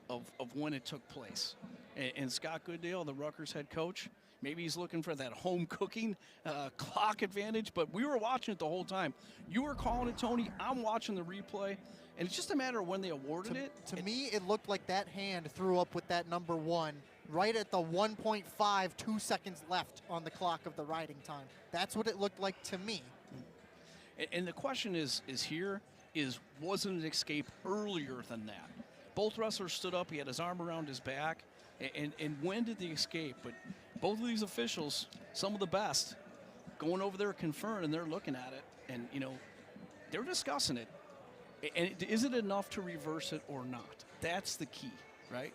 of when it took place. And Scott Goodale, the Rutgers head coach, maybe he's looking for that home cooking clock advantage, but we were watching it the whole time. You were calling it, Tony. I'm watching the replay, and it's just a matter of when they awarded it. To me, it looked like that hand threw up with that number 1 right at the 1.5, 2 seconds left on the clock of the riding time. That's what it looked like to me. And the question is wasn't an escape earlier than that? Both wrestlers stood up. He had his arm around his back. And when did the escape? But both of these officials, some of the best, going over there conferring, and they're looking at it. And, you know, they're discussing it. And is it enough to reverse it or not? That's the key, right?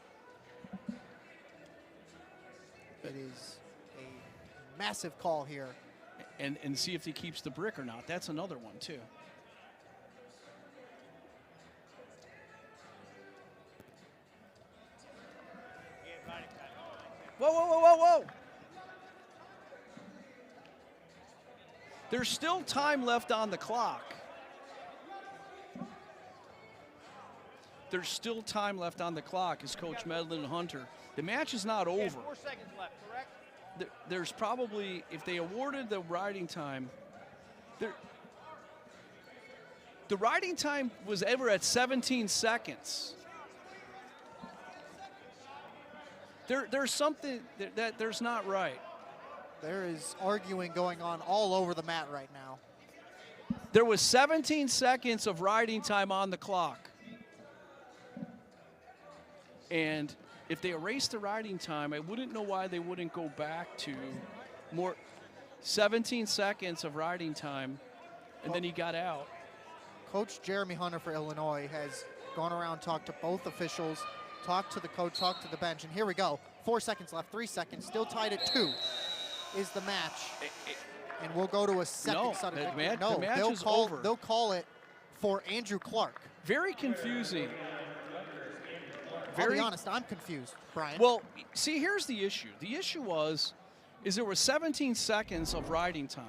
It is a massive call here and see if he keeps the brick or not. That's another one, too. Whoa, whoa, whoa, whoa, whoa. There's still time left on the clock. There's still time left on the clock, as Coach Medlin and Hunter. The match is not over. 4 seconds left, correct? There's probably, if they awarded the riding time, the riding time was ever at 17 seconds. There's something that there's not right. There is arguing going on all over the mat right now. There was 17 seconds of riding time on the clock. And if they erased the riding time, I wouldn't know why they wouldn't go back to more 17 seconds of riding time, and then he got out. Coach Jeremy Hunter for Illinois has gone around, talked to both officials, talked to the coach, talked to the bench, and here we go. 4 seconds left, 3 seconds, still tied at 2 is the match. And we'll go to a second sudden victory. The match is over. They'll call it for Andrew Clark. Very confusing. I'll be honest, I'm confused, Brian. Well, see, here's the issue. The issue is there was 17 seconds of riding time.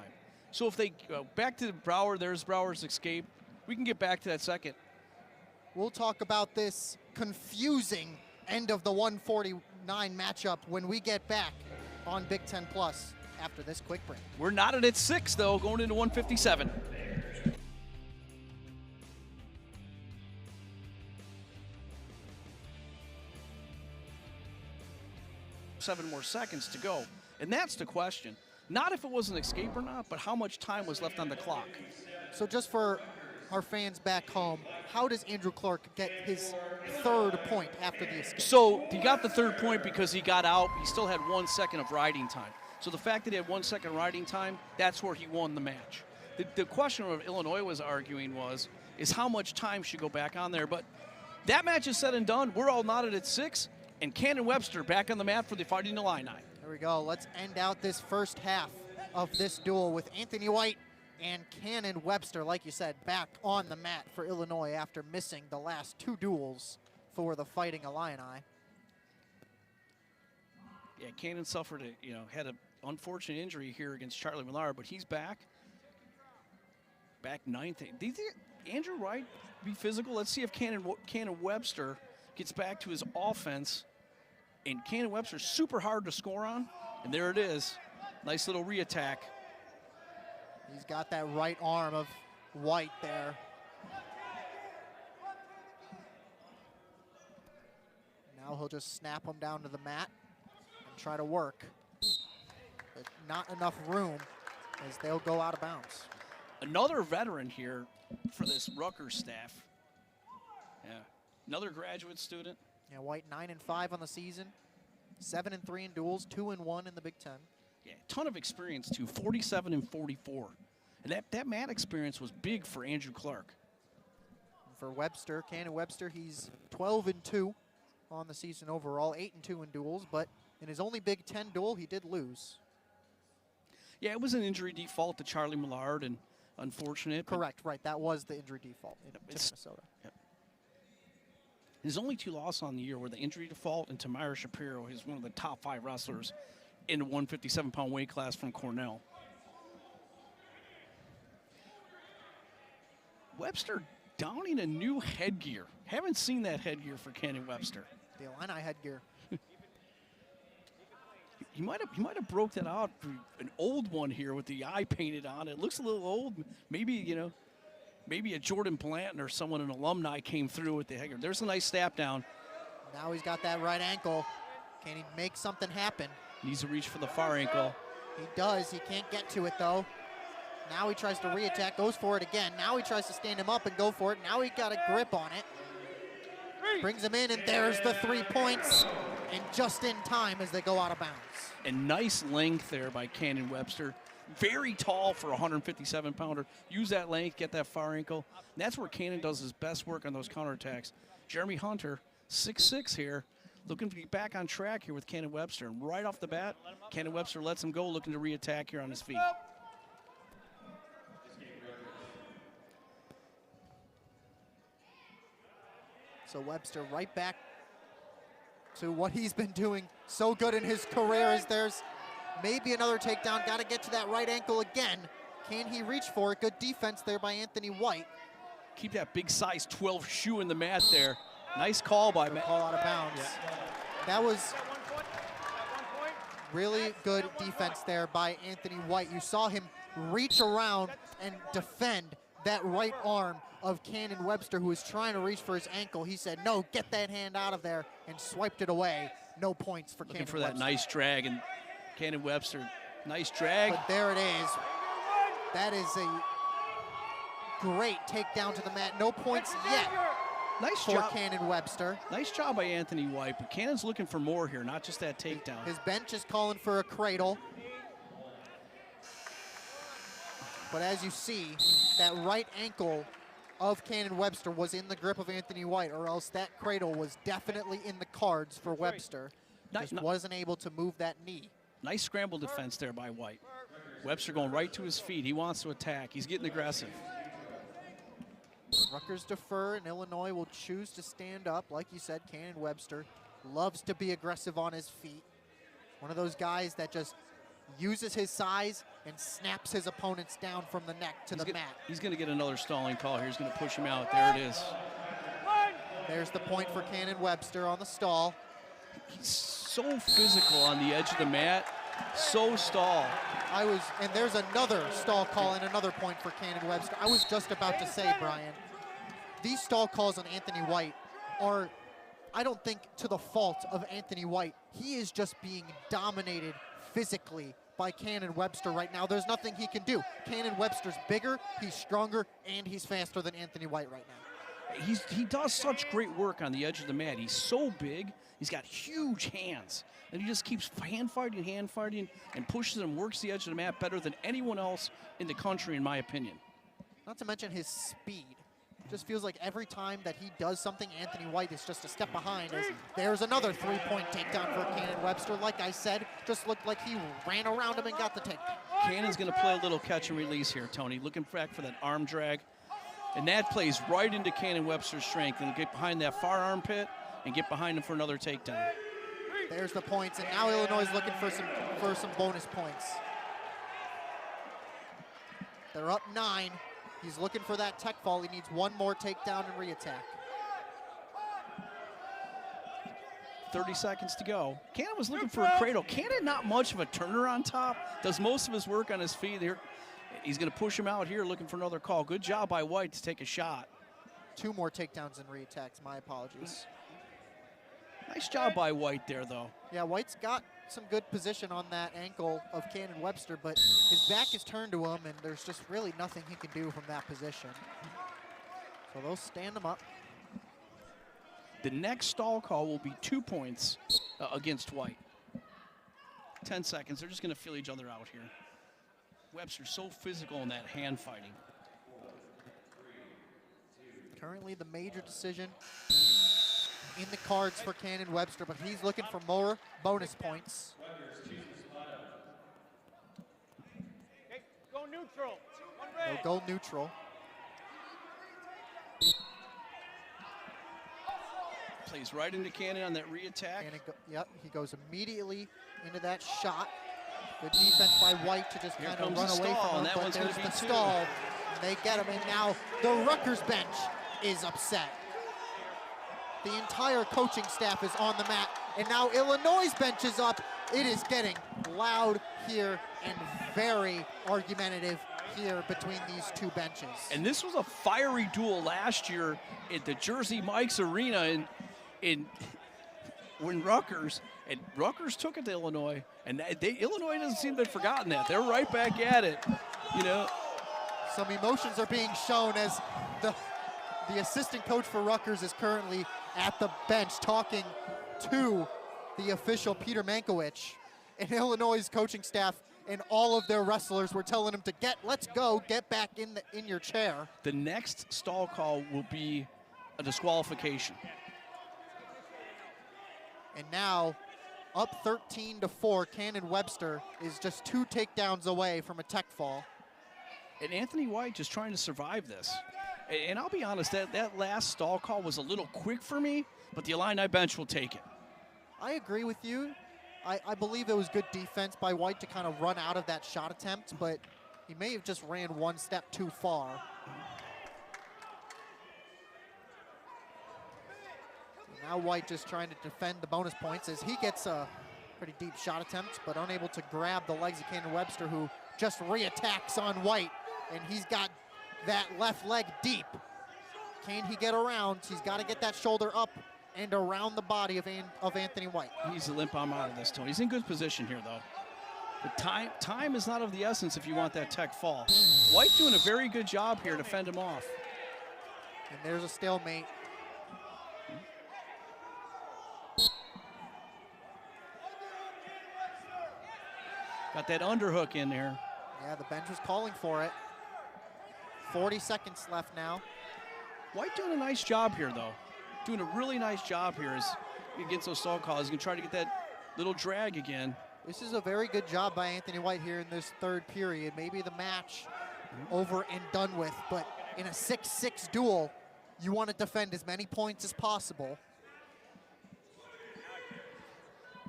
So if they go back to Brower, there's Brower's escape. We can get back to that second. We'll talk about this confusing end of the 149 matchup when we get back on Big Ten Plus after this quick break. We're knotted at 6, though, going into 157. Seven more seconds to go. And that's the question. Not if it was an escape or not, but how much time was left on the clock. So just for our fans back home, how does Andrew Clark get his 3rd point after the escape? So he got the 3rd point because he got out. He still had 1 second of riding time. So the fact that he had 1 second riding time, that's where he won the match. The question of Illinois was arguing is how much time should go back on there. But that match is said and done. We're all knotted at 6. And Cannon Webster back on the mat for the Fighting Illini. There we go. Let's end out this first half of this duel with Anthony White and Cannon Webster, like you said, back on the mat for Illinois after missing the last 2 duels for the Fighting Illini. Yeah, Cannon suffered had an unfortunate injury here against Charlie Millard, but he's back 9th. Do you think Andrew Wright be physical? Let's see if Cannon Webster gets back to his offense. And Cannon Webster's super hard to score on. And there it is. Nice little re-attack. He's got that right arm of White there. Now he'll just snap him down to the mat and try to work. But not enough room as they'll go out of bounds. Another veteran here for this Rutgers staff. Yeah, another graduate student. Yeah, White 9-5 on the season, 7-3 in duels, 2-1 in the Big Ten. Yeah, ton of experience too, 47 and 44. And that mat experience was big for Andrew Clark. And for Webster, Cannon Webster, he's 12-2 on the season overall, 8-2 in duels, but in his only Big Ten duel, he did lose. Yeah, it was an injury default to Charlie Millard, and unfortunate. Correct, right. That was the injury default to Minnesota. Yep. His only 2 losses on the year were the injury default and Tamira Shapiro. He's one of the top 5 wrestlers in the 157-pound weight class from Cornell. Webster donning a new headgear. Haven't seen that headgear for Cannon Webster. The Illini headgear. He might have broke that out for an old one here with the eye painted on. It looks a little old. Maybe, maybe a Jordan Blanton or someone, an alumni, came through with the headgear. There's a nice step down. Now he's got that right ankle. Can he make something happen? Needs to reach for the far ankle. He does. He can't get to it, though. Now he tries to re-attack, goes for it again. Now he tries to stand him up and go for it. Now he got a grip on it. Brings him in, and there's the 3 points. And just in time as they go out of bounds. And nice length there by Cannon Webster. Very tall for a 157-pounder. Use that length, get that far ankle. And that's where Cannon does his best work on those counterattacks. Jeremy Hunter, 6'6" here, looking to get back on track here with Cannon Webster. And right off the bat, Cannon Webster lets him go, looking to re-attack here on his feet. So Webster right back to what he's been doing so good in his career. As there's maybe another takedown. Got to get to that right ankle again. Can he reach for it? Good defense there by Anthony White. Keep that big size 12 shoe in the mat there. Nice call by Matt. Call out of bounds. Yeah. That was really good defense there by Anthony White. You saw him reach around and defend that right arm of Cannon Webster, who was trying to reach for his ankle. He said, no, get that hand out of there, and swiped it away. No points for Cannon Webster. Looking for that nice drag, and Cannon Webster, nice drag. But there it is. That is a great takedown to the mat. No points yet. Nice for job. Cannon Webster. Nice job by Anthony White, but Cannon's looking for more here, not just that takedown. His bench is calling for a cradle. But as you see, that right ankle of Cannon Webster was in the grip of Anthony White, or else that cradle was definitely in the cards for Webster. Just wasn't able to move that knee. Nice scramble defense there by White. Webster going right to his feet. He wants to attack. He's getting aggressive. Rutgers defer, and Illinois will choose to stand up. Like you said, Cannon Webster loves to be aggressive on his feet. One of those guys that just uses his size and snaps his opponents down from the neck to the mat. He's going to get another stalling call here. He's going to push him out. There it is. There's the point for Cannon Webster on the stall. He's so physical on the edge of the mat. So stall. And there's another stall call and another point for Cannon Webster. I was just about to say, Brian, these stall calls on Anthony White are, I don't think, to the fault of Anthony White. He is just being dominated physically by Cannon Webster right now. There's nothing he can do. Cannon Webster's bigger, he's stronger, and he's faster than Anthony White right now. He does such great work on the edge of the mat. He's so big. He's got huge hands. And he just keeps hand fighting, and pushes and works the edge of the mat better than anyone else in the country, in my opinion. Not to mention his speed. Just feels like every time that he does something, Anthony White is just a step behind. As there's another three-point takedown for Cannon Webster. Like I said, just looked like he ran around him and got the takedown. Cannon's going to play a little catch and release here, Tony. Looking back for that arm drag. And that plays right into Cannon Webster's strength. And get behind that far armpit and get behind him for another takedown. There's the points, and now Illinois is looking for some bonus points. They're up 9. He's looking for that tech fall. He needs one more takedown and re-attack. 30 seconds to go. Cannon was looking for a cradle. Cannon, not much of a turner on top. Does most of his work on his feet. Here, he's going to push him out here, looking for another call. Good job by White to take a shot. 2 more takedowns and re-attacks. My apologies. Nice job by White there, though. Yeah, White's got some good position on that ankle of Cannon Webster, but his back is turned to him, and there's just really nothing he can do from that position. So they'll stand him up. The next stall call will be 2 points against White. 10 seconds. They're just going to feel each other out here. Webster's so physical in that hand fighting. Currently the major decision in the cards for Cannon Webster, but he's looking for more bonus points. Okay, go neutral. They'll go neutral. Plays right into Cannon on that re-attack. Yep, he goes immediately into that shot. Good defense by White to just kind of run away from him, but there's the stall. And they get him, and now the Rutgers bench is upset. The entire coaching staff is on the mat, and now Illinois' bench is up. It is getting loud here and very argumentative here between these two benches. And this was a fiery duel last year at the Jersey Mike's Arena when Rutgers took it to Illinois, and Illinois doesn't seem to have forgotten that. They're right back at it, you know. Some emotions are being shown as the assistant coach for Rutgers is currently at the bench talking to the official Peter Mankiewicz, and Illinois' coaching staff and all of their wrestlers were telling him to let's go, get back in your chair. The next stall call will be a disqualification. And now, up 13-4, Cannon Webster is just 2 takedowns away from a tech fall. And Anthony White just trying to survive this. And I'll be honest, that last stall call was a little quick for me, but the Illini bench will take it. I agree with you. I believe it was good defense by White to kind of run out of that shot attempt, but he may have just ran one step too far. Now White just trying to defend the bonus points as he gets a pretty deep shot attempt, but unable to grab the legs of Cannon Webster, who just reattacks on White, and he's got that left leg deep. Can he get around? He's got to get that shoulder up and around the body of Anthony White. He's a limp arm out of this, Tony. He's in good position here, though. But time is not of the essence if you want that tech fall. White doing a very good job here to fend him off. And there's a stalemate. Got that underhook in there. Yeah, the bench was calling for it. 40 seconds left now. White doing a nice job here, though. Doing a really nice job here as he gets those stall calls. He's going to try to get that little drag again. This is a very good job by Anthony White here in this third period. Maybe the match over and done with, but in a 6-6 duel, you want to defend as many points as possible.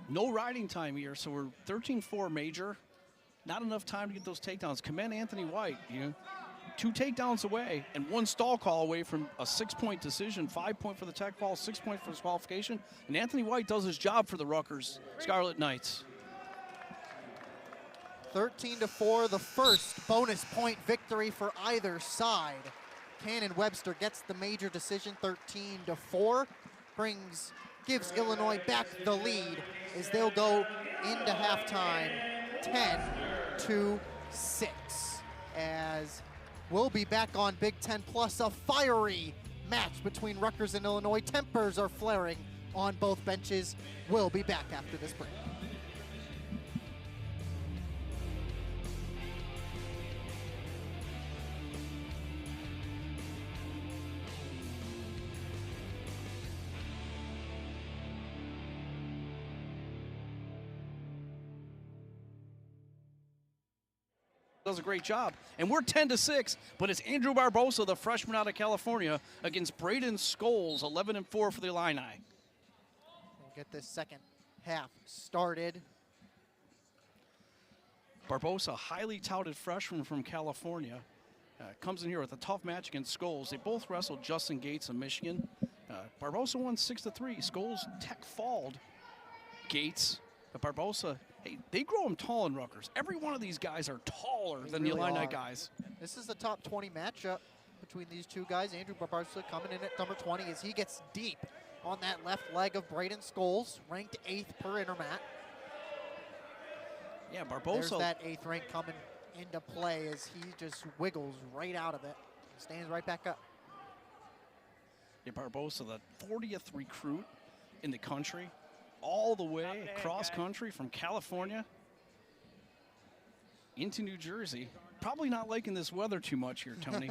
No riding time here, so we're 13-4 major. Not enough time to get those takedowns. Commend Anthony White. 2 takedowns away and 1 stall call away from a 6-point decision, 5-point for the tech fall, 6-point for disqualification. And Anthony White does his job for the Rutgers Scarlet Knights. 13-4, the first bonus point victory for either side. Cannon Webster gets the major decision, 13-4, gives Illinois back the lead as they'll go into halftime 10-6. As we'll be back on Big Ten Plus, a fiery match between Rutgers and Illinois. Tempers are flaring on both benches. We'll be back after this break. Does a great job. And we're 10-6, but it's Andrew Barbosa, the freshman out of California, against Braden Scholes, 11-4 for the Illini. We'll get this second half started. Barbosa, highly touted freshman from California, comes in here with a tough match against Scholes. They both wrestled Justin Gates of Michigan. Barbosa won 6-3. Scholes tech-falled Gates, but Barbosa, hey, they grow him tall in Rutgers. Every one of these guys are taller than the Illini guys. This is the top 20 matchup between these two guys. Andrew Barbosa coming in at number 20 as he gets deep on that left leg of Braden Scholes, ranked 8th per Intermat. Yeah, Barbosa. There's that 8th rank coming into play as he just wiggles right out of it. Stands right back up. Yeah, Barbosa, the 40th recruit in the country, all the way across country from California into New Jersey. Probably not liking this weather too much here, Tony.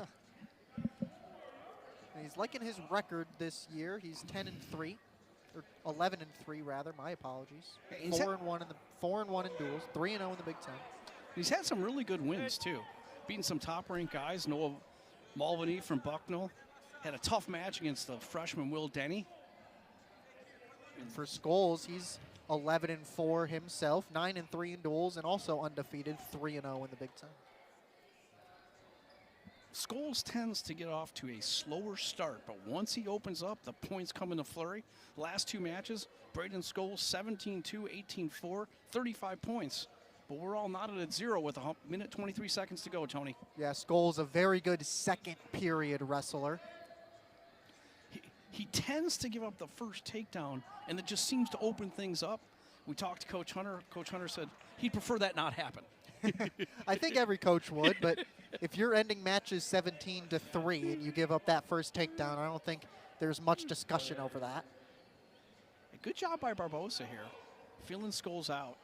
He's liking his record this year. He's 10-3, or 11-3 rather. My apologies. 4-1 in duels, 3-0 in the Big Ten. He's had some really good wins too, beating some top-ranked guys. Noah Mulvaney from Bucknell had a tough match against the freshman Will Denny. And for Scholes, he's 11-4 himself, 9-3 in duels, and also undefeated, 3-0 in the Big Ten. Scholes tends to get off to a slower start, but once he opens up, the points come in a flurry. Last 2 matches, Braden Scholes 17-2, 18-4, 35 points. But we're all knotted at 0 with a minute 23 seconds to go, Tony. Yeah, Scholes, a very good second period wrestler. He tends to give up the first takedown, and it just seems to open things up. We talked to Coach Hunter. Coach Hunter said he'd prefer that not happen. I think every coach would, but if you're ending matches 17-3 and you give up that first takedown, I don't think there's much discussion over that. A good job by Barbosa here, feeling Scholes out.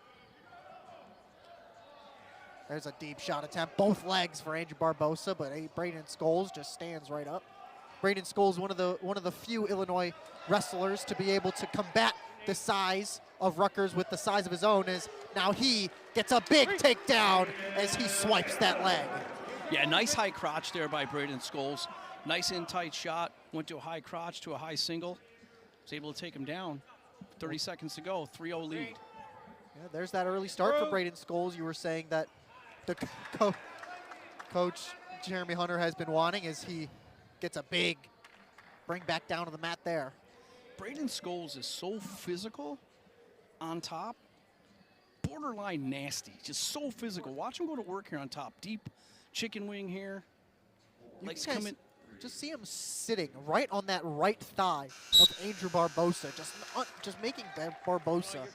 There's a deep shot attempt, both legs for Andrew Barbosa, but Braden Scholes just stands right up. Braden Scholes, one of the few Illinois wrestlers to be able to combat the size of Rutgers with the size of his own, as now he gets a big takedown as he swipes that leg. Yeah, nice high crotch there by Braden Scholes. Nice in tight shot. Went to a high crotch to a high single. Was able to take him down. 30 seconds to go, 3-0 lead. Yeah, there's that early start for Braden Scholes. You were saying that the coach Jeremy Hunter has been wanting as he gets a big bring back down to the mat there. Braden Scholes is so physical on top, borderline nasty, just so physical. Watch him go to work here on top. Deep chicken wing here. Likes coming. Just see him sitting right on that right thigh of Andrew Barbosa, just making Barbosa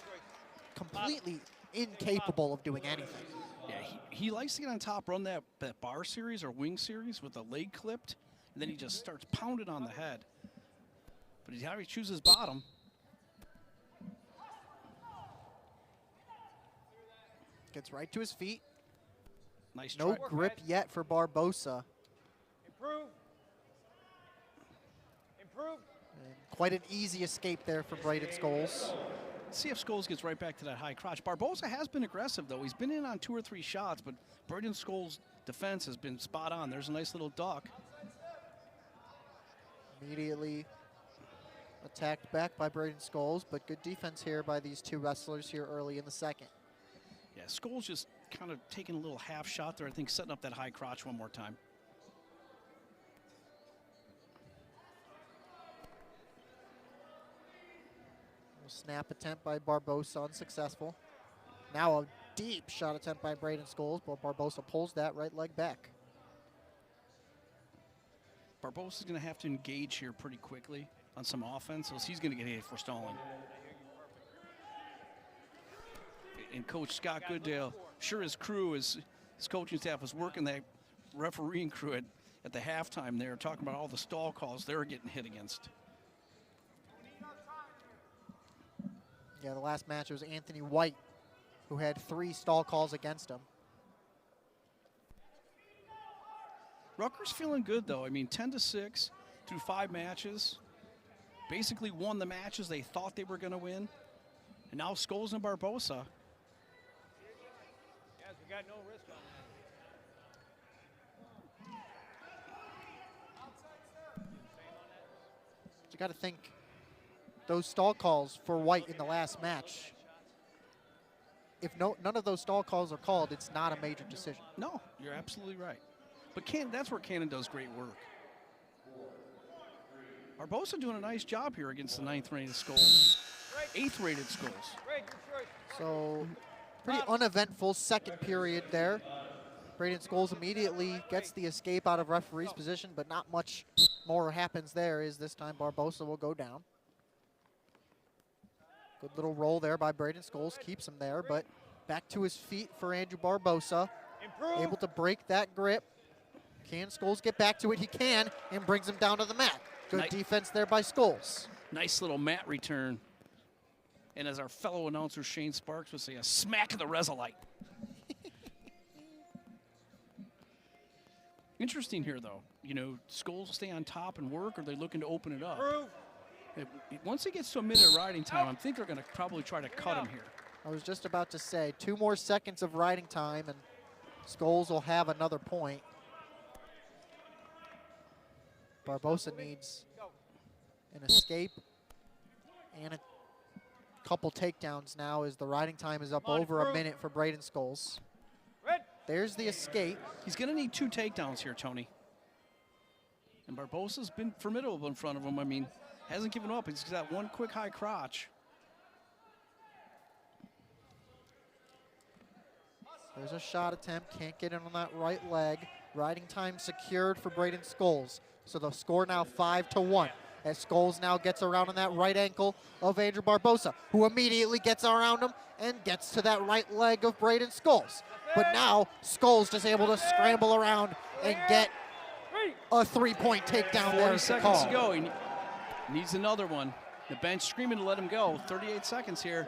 completely incapable of doing anything. Yeah, he likes to get on top, run that bar series or wing series with the leg clipped, and then he just starts pounding on the head. But how he chooses bottom. Gets right to his feet. Nice No try. grip yet for Barbosa. Improve. Improve. And quite an easy escape there for Braden Scholes. See if Scholes gets right back to that high crotch. Barbosa has been aggressive, though. He's been in on 2 or 3 shots, but Braden Scholes' defense has been spot on. There's a nice little duck. Immediately attacked back by Braden Scholes, but good defense here by these two wrestlers here early in the second. Yeah, Scholes just kind of taking a little half shot there, I think, setting up that high crotch one more time. Snap attempt by Barbosa unsuccessful. Now a deep shot attempt by Braden Scholes, but Barbosa pulls that right leg back. Barbosa's going to have to engage here pretty quickly on some offense, so he's going to get hit for stalling. And Coach Scott Goodale, sure his crew, his coaching staff was working that refereeing crew at the halftime there, talking about all the stall calls they were getting hit against. Yeah, the last match was Anthony White, who had 3 stall calls against him. Rutgers feeling good, though. I mean, 10-6 through 5 matches. Basically won the matches they thought they were going to win. And now Scholes and Barbosa. Yes, we got no risk on that. You got to think those stall calls for White in the last match. If none of those stall calls are called, it's not a major decision. No, you're absolutely right. But that's where Cannon does great work. Barbosa doing a nice job here against the 9th-rated Scholes. 8th-rated Scholes. So pretty uneventful second period there. Braden Scholes immediately gets the escape out of referee's position, but not much more happens there as this time Barbosa will go down. Good little roll there by Braden Scholes, keeps him there, but back to his feet for Andrew Barbosa. Able to break that grip. Can Scholes get back to it? He can, and brings him down to the mat. Good defense there by Scholes. Nice little mat return. And as our fellow announcer Shane Sparks would say, a smack of the Resolite. Interesting here, though. You know, Scholes will stay on top and work, or are they looking to open it up? Once he gets to a minute of riding time, I think they're going to probably try to cut him here. I was just about to say, 2 more seconds of riding time, and Scholes will have another point. Barbosa needs an escape and a couple takedowns now as the riding time is up over a minute for Braden Scholes. There's the escape. He's going to need 2 takedowns here, Tony. And Barbosa's been formidable in front of him. I mean, hasn't given up. He's got 1 quick high crotch. There's a shot attempt. Can't get in on that right leg. Riding time secured for Braden Scholes. So the score now 5-1. As Scholes now gets around on that right ankle of Andrew Barbosa, who immediately gets around him and gets to that right leg of Braden Scholes. But now Scholes just able to scramble around and get a 3-point takedown there. 40 seconds to go. He needs another one. The bench screaming to let him go. 38 seconds here.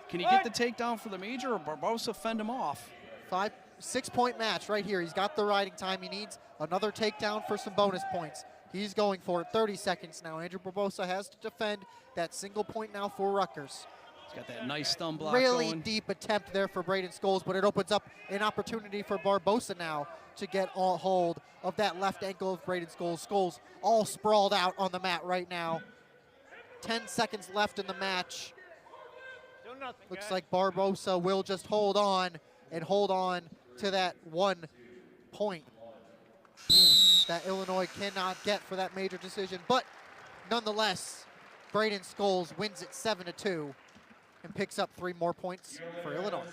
Can he get the takedown for the major, or Barbosa fend him off? 6-point match right here. He's got the riding time. He needs another takedown for some bonus points. He's going for it. 30 seconds now. Andrew Barbosa has to defend that single point now for Rutgers. He's got that nice thumb block Really going. deep attempt there for Braden Scholes, but it opens up an opportunity for Barbosa now to get all hold of that left ankle of Braden Scholes. Scholes all sprawled out on the mat right now. 10 seconds left in the match. Looks like Barbosa will just hold on to that 1 point that Illinois cannot get for that major decision. But nonetheless, Braden Scholes wins it 7-2 and picks up 3 more points for Illinois.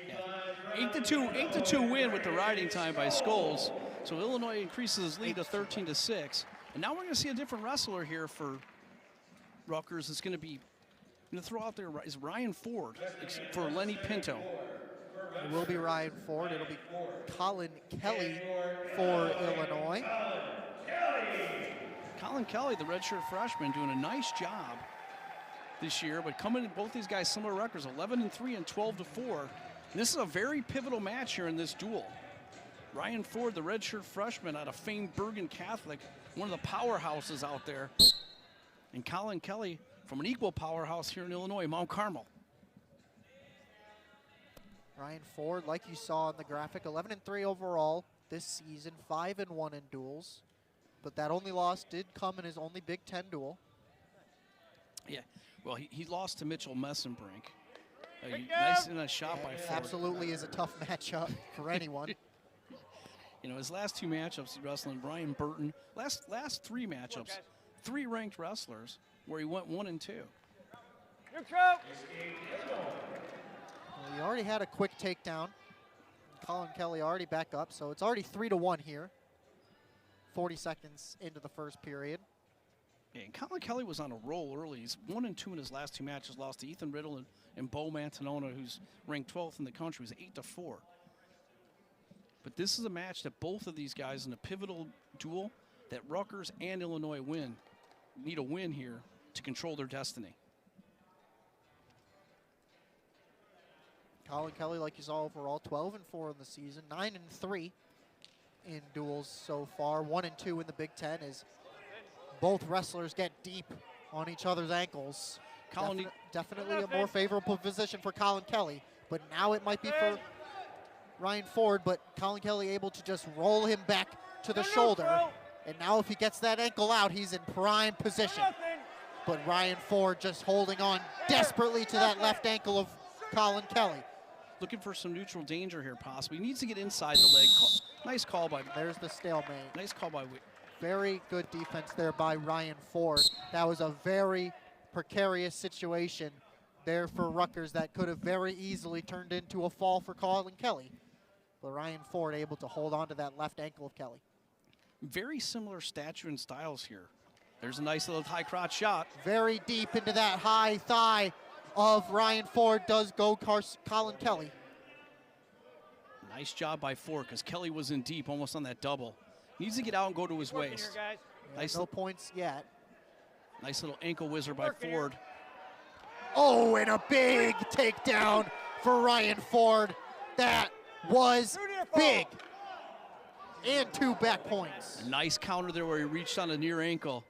Yeah. 8-2 win with the riding time by Scholes. So Illinois increases his lead to 13-6. And now we're going to see a different wrestler here for Rutgers. It's going to be, I'm going to throw out there is Ryan Ford for Lenny Pinto. It will be Ryan Ford. It'll be Colin Kelly for Illinois. Colin Kelly, the redshirt freshman, doing a nice job this year, but coming in both these guys similar records, 11-3 and 12-4. And this is a very pivotal match here in this duel. Ryan Ford, the redshirt freshman out of famed Bergen Catholic, one of the powerhouses out there. And Colin Kelly from an equal powerhouse here in Illinois, Mount Carmel. Ryan Ford, like you saw in the graphic, 11-3 overall this season, 5-1 in duels. But that only loss did come in his only Big Ten duel. Yeah, well, he lost to Mitchell Messenbrink. Nice and a shot by Ford. Absolutely is a tough matchup for anyone. You know, his last 2 matchups, he wrestled Brian Burton. Last 3 matchups, 3 ranked wrestlers where he went 1-2. Well, he already had a quick takedown. Colin Kelly already back up, so it's already 3-1 here. 40 seconds into the first period. Yeah, and Colin Kelly was on a roll early. He's 1-2 in his last 2 matches. Lost to Ethan Riddle and Bo Mantanona, who's ranked 12th in the country. He was 8-4. But this is a match that both of these guys in a pivotal duel that Rutgers and Illinois need a win here to control their destiny. Colin Kelly, like you saw overall, 12-4 in the season, 9-3 in duels so far, 1-2 in the Big Ten as both wrestlers get deep on each other's ankles. Definitely a more favorable position for Colin Kelly, but now it might be for Ryan Ford, but Colin Kelly able to just roll him back to the shoulder. And now if he gets that ankle out, he's in prime position. But Ryan Ford just holding on desperately to that left ankle of Colin Kelly. Looking for some neutral danger here, possibly. He needs to get inside the leg. Nice call by. There's the stalemate. Nice call by. Very good defense there by Ryan Ford. That was a very precarious situation there for Rutgers that could have very easily turned into a fall for Colin Kelly. But Ryan Ford able to hold on to that left ankle of Kelly. Very similar stature and styles here. There's a nice little high crotch shot. Very deep into that high thigh of Ryan Ford does go Colin Kelly. Nice job by Ford because Kelly was in deep, almost on that double. Needs to get out and go to his waist. Nice, no points yet. Nice little ankle whizzer by Ford. Oh, and a big takedown for Ryan Ford. That was big. And 2 back points. A nice counter there where he reached on a near ankle.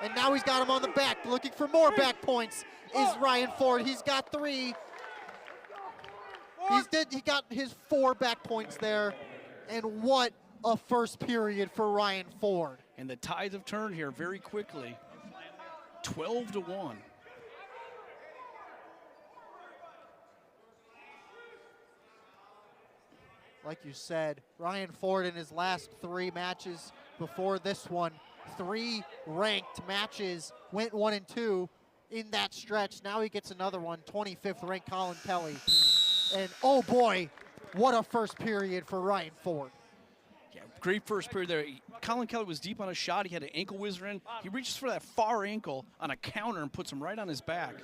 And now he's got him on the back, looking for more back points is Ryan Ford. He's got 3. He got his 4 back points there. And what a first period for Ryan Ford. And the tides have turned here very quickly. 12-1. Like you said, Ryan Ford in his last 3 matches before this one, 3 ranked matches, went 1-2 in that stretch. Now he gets another one, 25th ranked Colin Kelly. And oh boy, what a first period for Ryan Ford. Yeah, great first period there. Colin Kelly was deep on a shot. He had an ankle whizzer in. He reaches for that far ankle on a counter and puts him right on his back.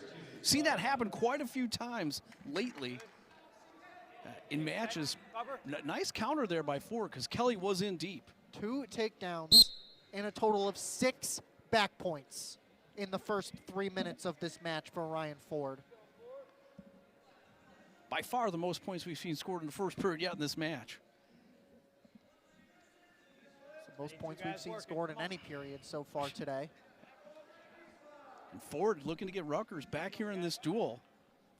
Seen that happen quite a few times lately in matches. Nice counter there by Ford because Kelly was in deep. 2 takedowns and a total of 6 back points in the first 3 minutes of this match for Ryan Ford. By far the most points we've seen scored in the first period yet in this match. So most points we've seen scored in any period so far today. And Ford looking to get Rutgers back here in this duel.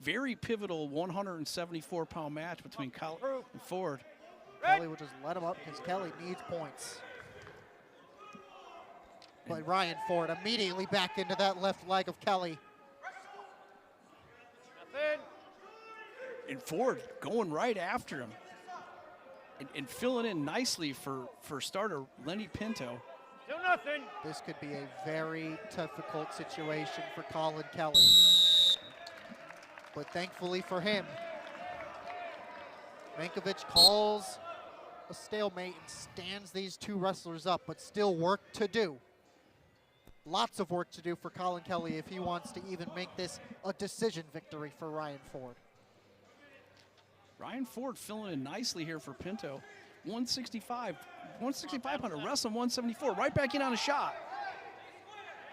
Very pivotal 174-pound match between Kelly and Ford. Kelly will just let him up because Kelly needs points. But Ryan Ford immediately back into that left leg of Kelly. And Ford going right after him. And filling in nicely for starter Lenny Pinto. Still nothing. This could be a very difficult situation for Colin Kelly. But thankfully for him, Mankiewicz calls a stalemate and stands these two wrestlers up, but still work to do. Lots of work to do for Colin Kelly if he wants to even make this a decision victory for Ryan Ford. Ryan Ford filling in nicely here for Pinto. 165 pounder, wrestling 174, right back in on a shot.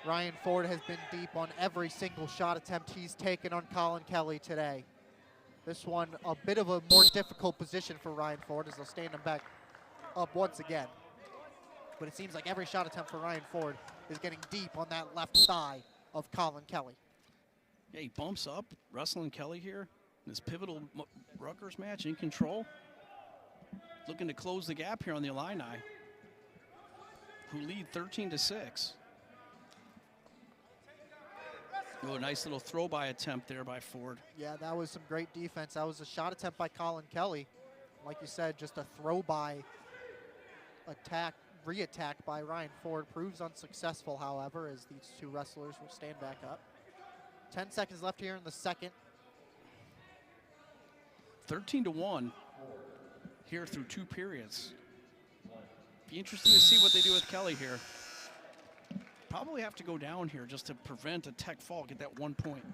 Ryan Ford has been deep on every single shot attempt he's taken on Colin Kelly today. This one, a bit of a more difficult position for Ryan Ford as they'll stand him back up once again. But it seems like every shot attempt for Ryan Ford is getting deep on that left thigh of Colin Kelly. Yeah, he bumps up, wrestling Kelly here in this pivotal Rutgers match, in control. Looking to close the gap here on the Illini, who lead 13-6. Oh, a nice little throw-by attempt there by Ford. Yeah, that was some great defense. That was a shot attempt by Colin Kelly. Like you said, just a throw-by attack, re-attack by Ryan Ford proves unsuccessful, however, as these two wrestlers will stand back up. 10 seconds left here in the second. 13-1 here through 2 periods. Be interesting to see what they do with Kelly here. Probably have to go down here just to prevent a tech fall, get that 1 point.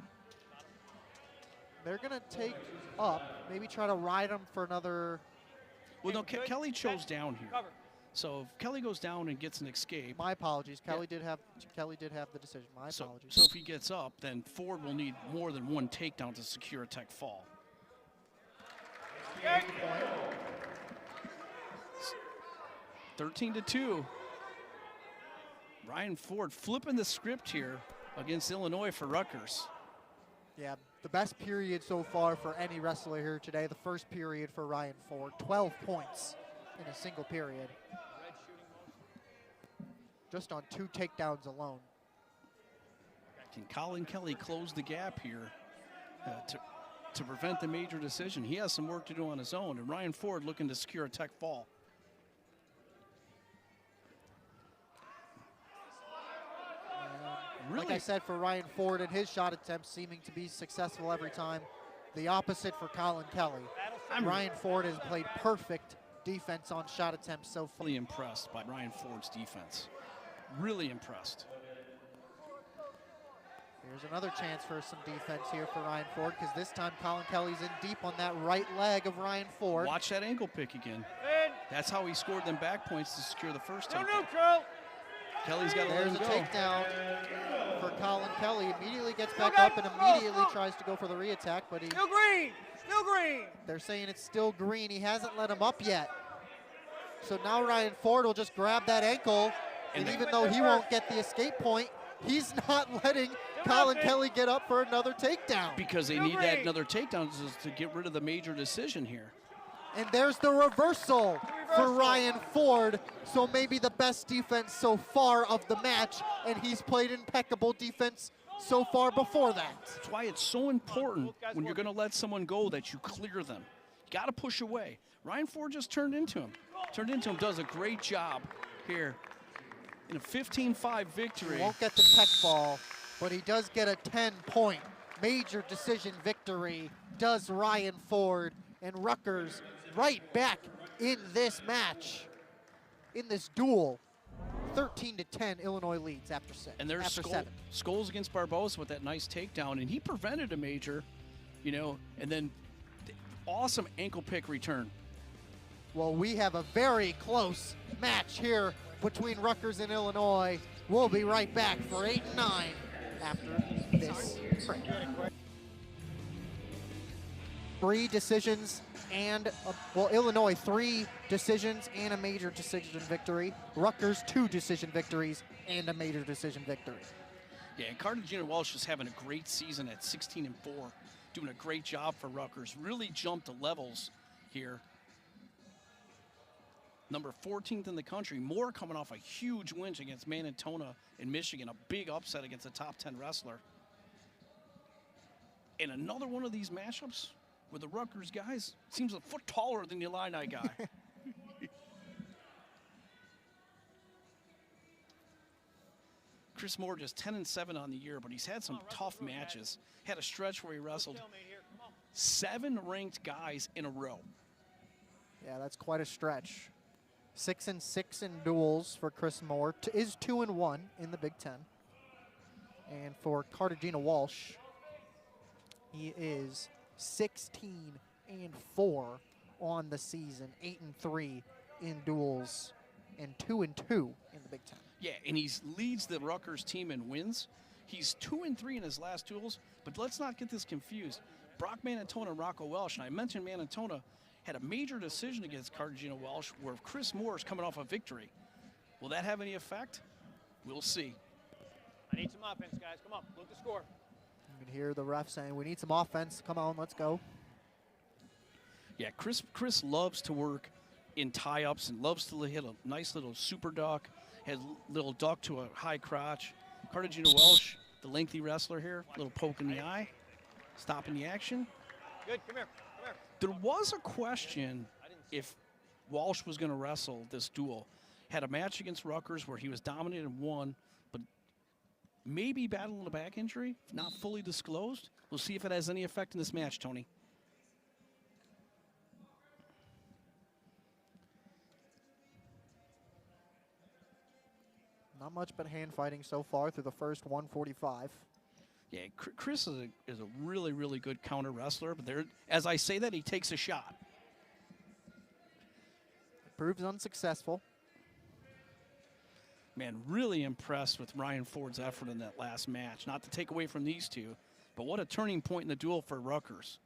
They're going to take up, maybe try to ride him for another. Well, no, Kelly chose down here. So if Kelly goes down and gets an escape. My apologies. Kelly did have the decision. My apologies. So if he gets up, then Ford will need more than 1 takedown to secure a tech fall. 13-2. Ryan Ford flipping the script here against Illinois for Rutgers. Yeah, the best period so far for any wrestler here today. The first period for Ryan Ford, 12 points in a single period. Just on 2 takedowns alone. Can Colin Kelly close the gap here to prevent the major decision? He has some work to do on his own, and Ryan Ford looking to secure a tech fall. Really? Like I said, for Ryan Ford and his shot attempts seeming to be successful every time. The opposite for Colin Kelly. Ryan Ford has played perfect defense on shot attempts so far. Really impressed by Ryan Ford's defense. Really impressed. Here's another chance for some defense here for Ryan Ford, because this time Colin Kelly's in deep on that right leg of Ryan Ford. Watch that ankle pick again. That's how he scored them back points to secure the first takedown. Neutral. Kelly's got to let him go. There's a takedown for Colin Kelly. Immediately gets back up and immediately tries to go for the re-attack, but he... Still green! Still green! They're saying it's still green. He hasn't let him up yet. So now Ryan Ford will just grab that ankle, and even though he won't get the escape point, he's not letting Colin Kelly get up for another takedown. Because they need that another takedown to get rid of the major decision here. And there's the reversal for Ryan Ford. So maybe the best defense so far of the match, and he's played impeccable defense so far before that. That's why it's so important when you're going to let someone go that you clear them. You got to push away. Ryan Ford just turned into him. Does a great job here in a 15-5 victory. He won't get the tech fall, but he does get a 10-point major decision victory. Does Ryan Ford, and Rutgers right back in this match, in this duel. 13-10, Illinois leads after 6. And there's Scholes against Barbosa with that nice takedown, and he prevented a major, and then awesome ankle pick return. Well, we have a very close match here between Rutgers and Illinois. We'll be right back for 8 and 9 after this break. 3 decisions and, Illinois 3 decisions and a major decision victory. Rutgers 2 decision victories and a major decision victory. Yeah, and Cartagena Welsh is having a great season at 16-4, doing a great job for Rutgers. Really jumped the levels here. Number 14th in the country. Moore coming off a huge win against Manitoba in Michigan, a big upset against a top 10 wrestler. And another one of these matchups where the Rutgers guys seems a foot taller than the Illini guy. Chris Moore just 10-7 on the year, but he's had some tough matches. Had a stretch where he wrestled 7 ranked guys in a row. Yeah, that's quite a stretch. 6-6 in duels for Chris Moore. Is 2-1 in the Big Ten. And for Cartagena Walsh, he is 16-4 on the season, 8-3 in duels, and 2-2 in the Big Ten. Yeah, and he leads the Rutgers team in wins. He's 2-3 in his last duels, but let's not get this confused. Brock Manitoba and Rocco Welsh, and I mentioned Manitoba, had a major decision against Cartagena Welsh where Chris Moore is coming off a victory. Will that have any effect? We'll see. I need some offense, guys. Come on, look the score. You can hear the ref saying, we need some offense. Come on, let's go. Yeah, Chris loves to work in tie-ups and loves to hit a nice little super duck, has a little duck to a high crotch. Cartagena Welsh, the lengthy wrestler here, little poke in the eye, stopping the action. Good, come here, come here. There was a question if Walsh was going to wrestle this duel. Had a match against Rutgers where he was dominated and won, but maybe battling a back injury, not fully disclosed. We'll see if it has any effect in this match, Tony. Not much but hand fighting so far through the first 145. Yeah, Chris is a really, really good counter wrestler, but there, as I say that, he takes a shot. Proves unsuccessful. Man, really impressed with Ryan Ford's effort in that last match. Not to take away from these two, but what a turning point in the duel for Rutgers.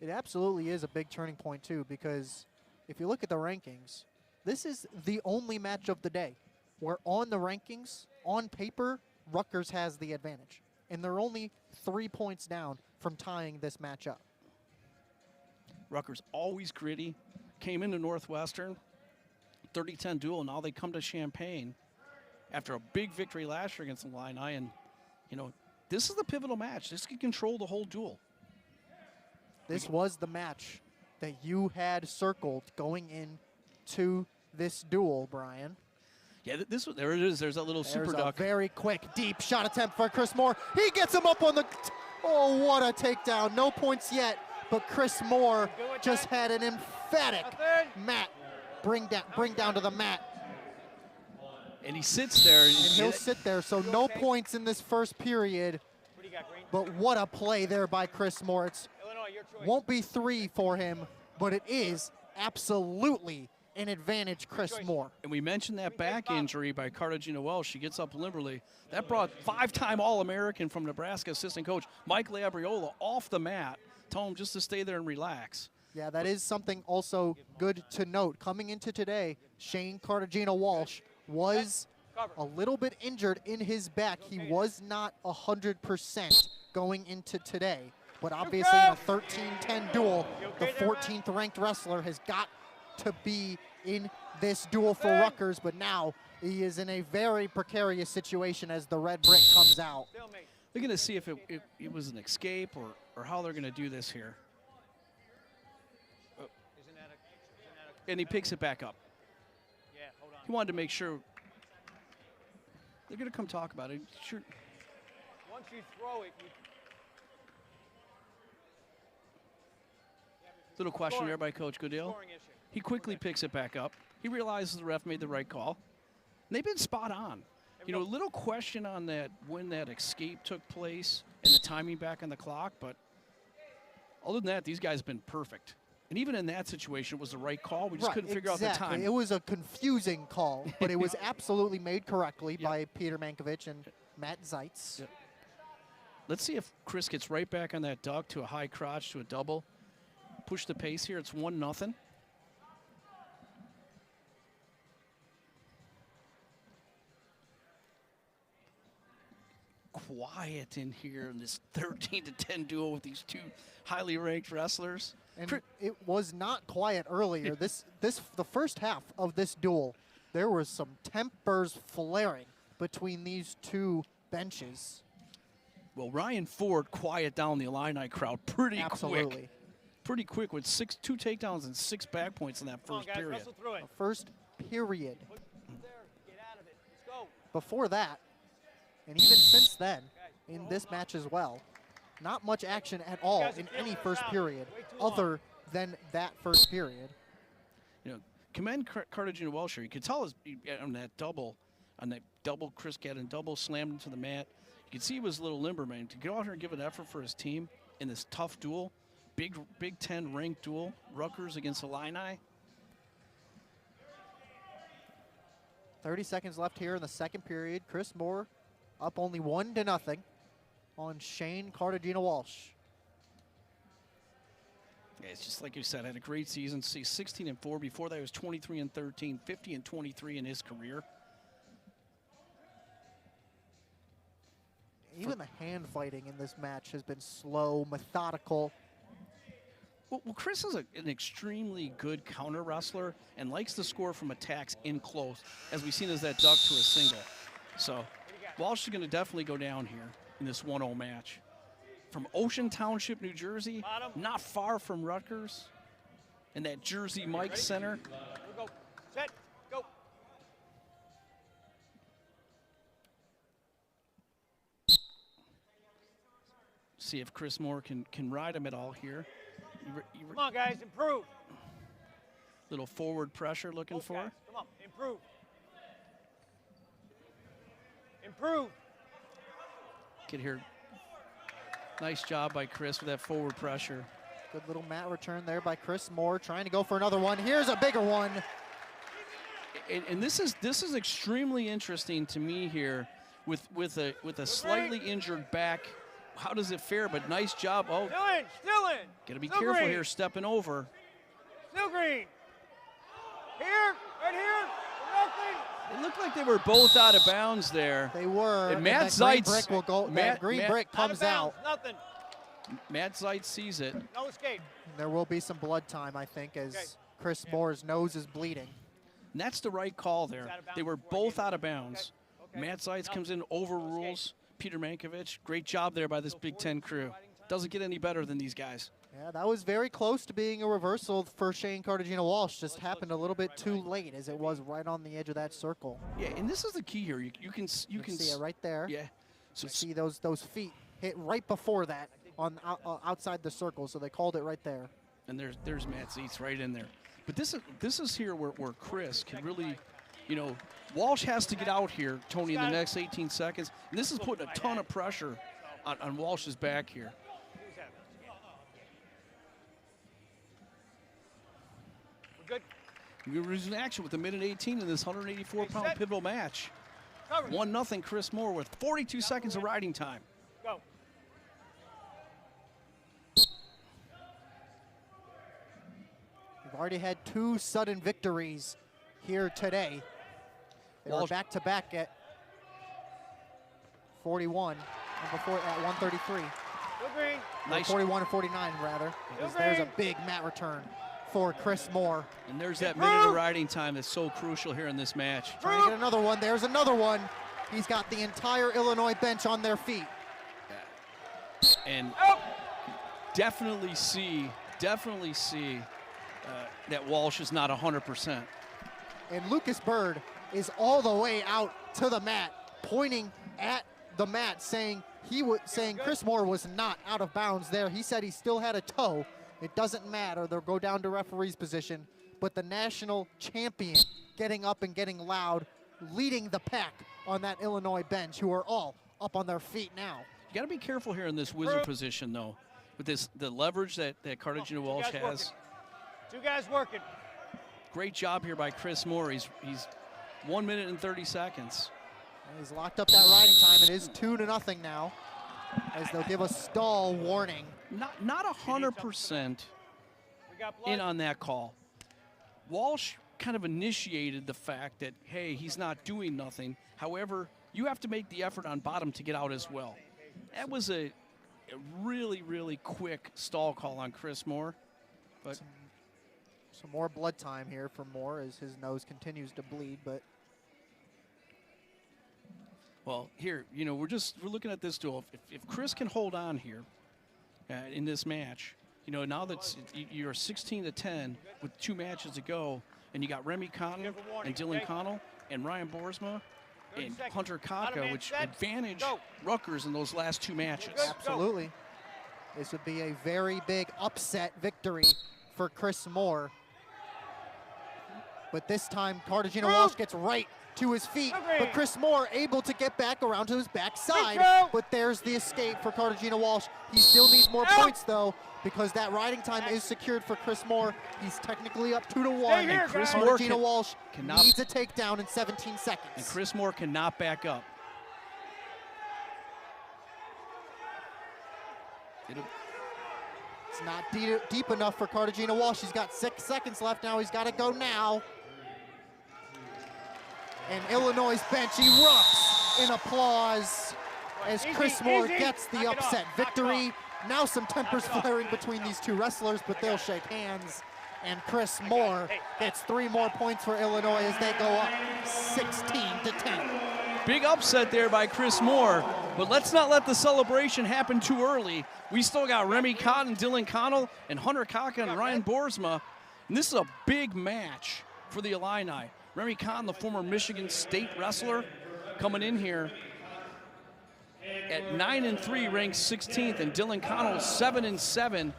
It absolutely is a big turning point, too, because if you look at the rankings, this is the only match of the day where on the rankings, on paper, Rutgers has the advantage. And they're only 3 points down from tying this match up. Rutgers always gritty. Came into Northwestern, 30-10 duel. Now they come to Champaign after a big victory last year against the Illini. And, you know, this is the pivotal match. This could control the whole duel. This was the match that you had circled going into this duel, Brian. Yeah, there it is. There's that little super duck. Very quick, deep shot attempt for Chris Moore. He gets him up on the, oh, what a takedown. No points yet, but Chris Moore just had an emphatic mat, bring down to the mat. And he sits there. And he'll sit there, so no points in this first period. But what a play there by Chris Moore. It won't be 3 for him, but it is absolutely an advantage Chris Moore. And we mentioned that back injury by Cartagena Welsh. She gets up liberally. That brought 5-time All-American from Nebraska assistant coach Mike Labriola off the mat. Told him just to stay there and relax. Yeah, that is something also good to note. Coming into today, Shane Cartagena Walsh was a little bit injured in his back. He was not 100% going into today. But obviously in a 13-10 duel, the 14th ranked wrestler has got to be in this duel for Rutgers, but now he is in a very precarious situation as the red brick comes out. They're going to see if it was an escape or how they're going to do this here. Oh. And he picks it back up. He wanted to make sure. They're going to come talk about it. Sure. Once you throw it, Little question there by Coach Goodale. He quickly picks it back up. He realizes the ref made the right call. And they've been spot on. You know, a little question on that when that escape took place and the timing back on the clock, but other than that, these guys have been perfect. And even in that situation, it was the right call. We just couldn't figure out the time. It was a confusing call, but it was absolutely made correctly by Peter Mankiewicz and Matt Zeitz. Yep. Let's see if Chris gets right back on that duck to a high crotch to a double. Push the pace here. It's 1-0. quiet in here in this 13-10 duel with these two highly ranked wrestlers. And it was not quiet earlier. The first half of this duel, there was some tempers flaring between these two benches. Well, Ryan Ford quiet down the Illini crowd pretty Absolutely. quick. Pretty quick with 2 takedowns and 6 back points in that first period. Wrestle through it. The first period. There, get out of it. Let's go. Before that, and even since then, in this match as well, not much action at all in any first period other than that first period. You know, commend Cartagena Welsh here. You could tell on that double Chris Gadden double slammed into the mat. You could see he was a little limber, man. To go out here and give an effort for his team in this tough duel, Big Ten ranked duel, Rutgers against Illini. 30 seconds left here in the second period. Chris Moore up only 1-0 on Shane Cartagena Walsh. Yeah, it's just like you said, had a great season. See, 16-4. Before that, he was 23-13, 50-23 in his career. Even the hand fighting in this match has been slow, methodical. Well, Chris is an extremely good counter wrestler and likes to score from attacks in close, as we've seen as that duck to a single. So Walsh is going to definitely go down here in this 1-0 match. From Ocean Township, New Jersey, not far from Rutgers, in that Jersey Mike Center. Here we go. Set. Go. See if Chris Moore can ride him at all here. Come on, guys. Improve. Little forward pressure looking for. Guys. Come on. Improve. Improve. Get here. Nice job by Chris with that forward pressure. Good little mat return there by Chris Moore, trying to go for another one. Here's a bigger one. And this is extremely interesting to me here with a slightly injured back. How does it fare? But nice job. Oh, Still in. Got to be Still careful green. here, stepping over. Still green. Here, right here. Nothing. It looked like they were both out of bounds there. They were. And Matt that green Zeitz brick will go. That green brick comes out. Nothing. Matt Zeitz sees it. No escape. There will be some blood time, I think, as Chris Moore's nose is bleeding. And that's the right call there. They were both out of bounds. Okay. Matt Zeitz comes in, overrules Peter Mankiewicz. Great job there by this Big Ten crew. Doesn't get any better than these guys. Yeah, that was very close to being a reversal for Shane Cartagena Walsh. Just happened a little bit too late, as it was right on the edge of that circle. Yeah, and this is the key here. You can See it right there. Yeah. So See those feet hit right before that on outside the circle, so they called it right there. and there's Matt Zeitz right in there. But this is here where Chris can really, you know, Walsh has to get out here, Tony, in the next 18 seconds. And this is putting a ton of pressure on Walsh's back here. We're good. We resume action with a minute 18 in this 184-pound pivotal match. 1-0 Chris Moore with 42 seconds of riding time. Go. We've already had 2 sudden victories here today. They were back-to-back at 41 and before at 133. Nice. 41 and 49 rather. Because there's a big mat return for Chris Moore. And there's that minute of riding time that's so crucial here in this match. Trying to get another one. There's another one. He's got the entire Illinois bench on their feet. And definitely see that Walsh is not 100%. And Lucas Bird is all the way out to the mat, pointing at the mat, saying Chris Moore was not out of bounds there. He said he still had a toe. It doesn't matter. They'll go down to referee's position. But the national champion getting up and getting loud, leading the pack on that Illinois bench, who are all up on their feet now. You got to be careful here in this wizard position, though, with the leverage that Cartagena Walsh has. 2 guys working. Great job here by Chris Moore. He's 1 minute and 30 seconds. And he's locked up that riding time. It is 2-0 now, as they'll give a stall warning. Not 100% in on that call. Walsh kind of initiated the fact that, hey, he's not doing nothing. However, you have to make the effort on bottom to get out as well. That was a really, really quick stall call on Chris Moore. But some more blood time here for Moore as his nose continues to bleed, but well, here, you know, we're looking at this duel. If Chris can hold on here in this match, you know, now that you're 16-10 with 2 matches to go, and you got Remy Cotton and Dylan Connell and Ryan Boersma and Hunter Kaka, which advantage Rutgers in those last 2 matches. Absolutely. This would be a very big upset victory for Chris Moore. But this time, Cartagena Walsh gets right to his feet, but Chris Moore able to get back around to his backside. But there's the escape for Cartagena Walsh. He still needs more points, though, because that riding time is secured for Chris Moore. He's technically up 2-1. And Chris Cartagena Walsh needs a takedown in 17 seconds. And Chris Moore cannot back up. It's not deep enough for Cartagena Walsh. He's got 6 seconds left now. He's got to go now. And Illinois' bench erupts in applause as Chris Moore gets the upset victory. Now some tempers flaring between these 2 wrestlers, but they'll shake hands. And Chris Moore gets 3 more points for Illinois as they go up 16-10. Big upset there by Chris Moore, but let's not let the celebration happen too early. We still got Remy Cotton, Dylan Connell, and Hunter Kaka and Ryan Boersma. And this is a big match for the Illini. Remy Cotton, the former Michigan State wrestler, coming in here at 9-3, ranked 16th, and Dylan Connell 7-7.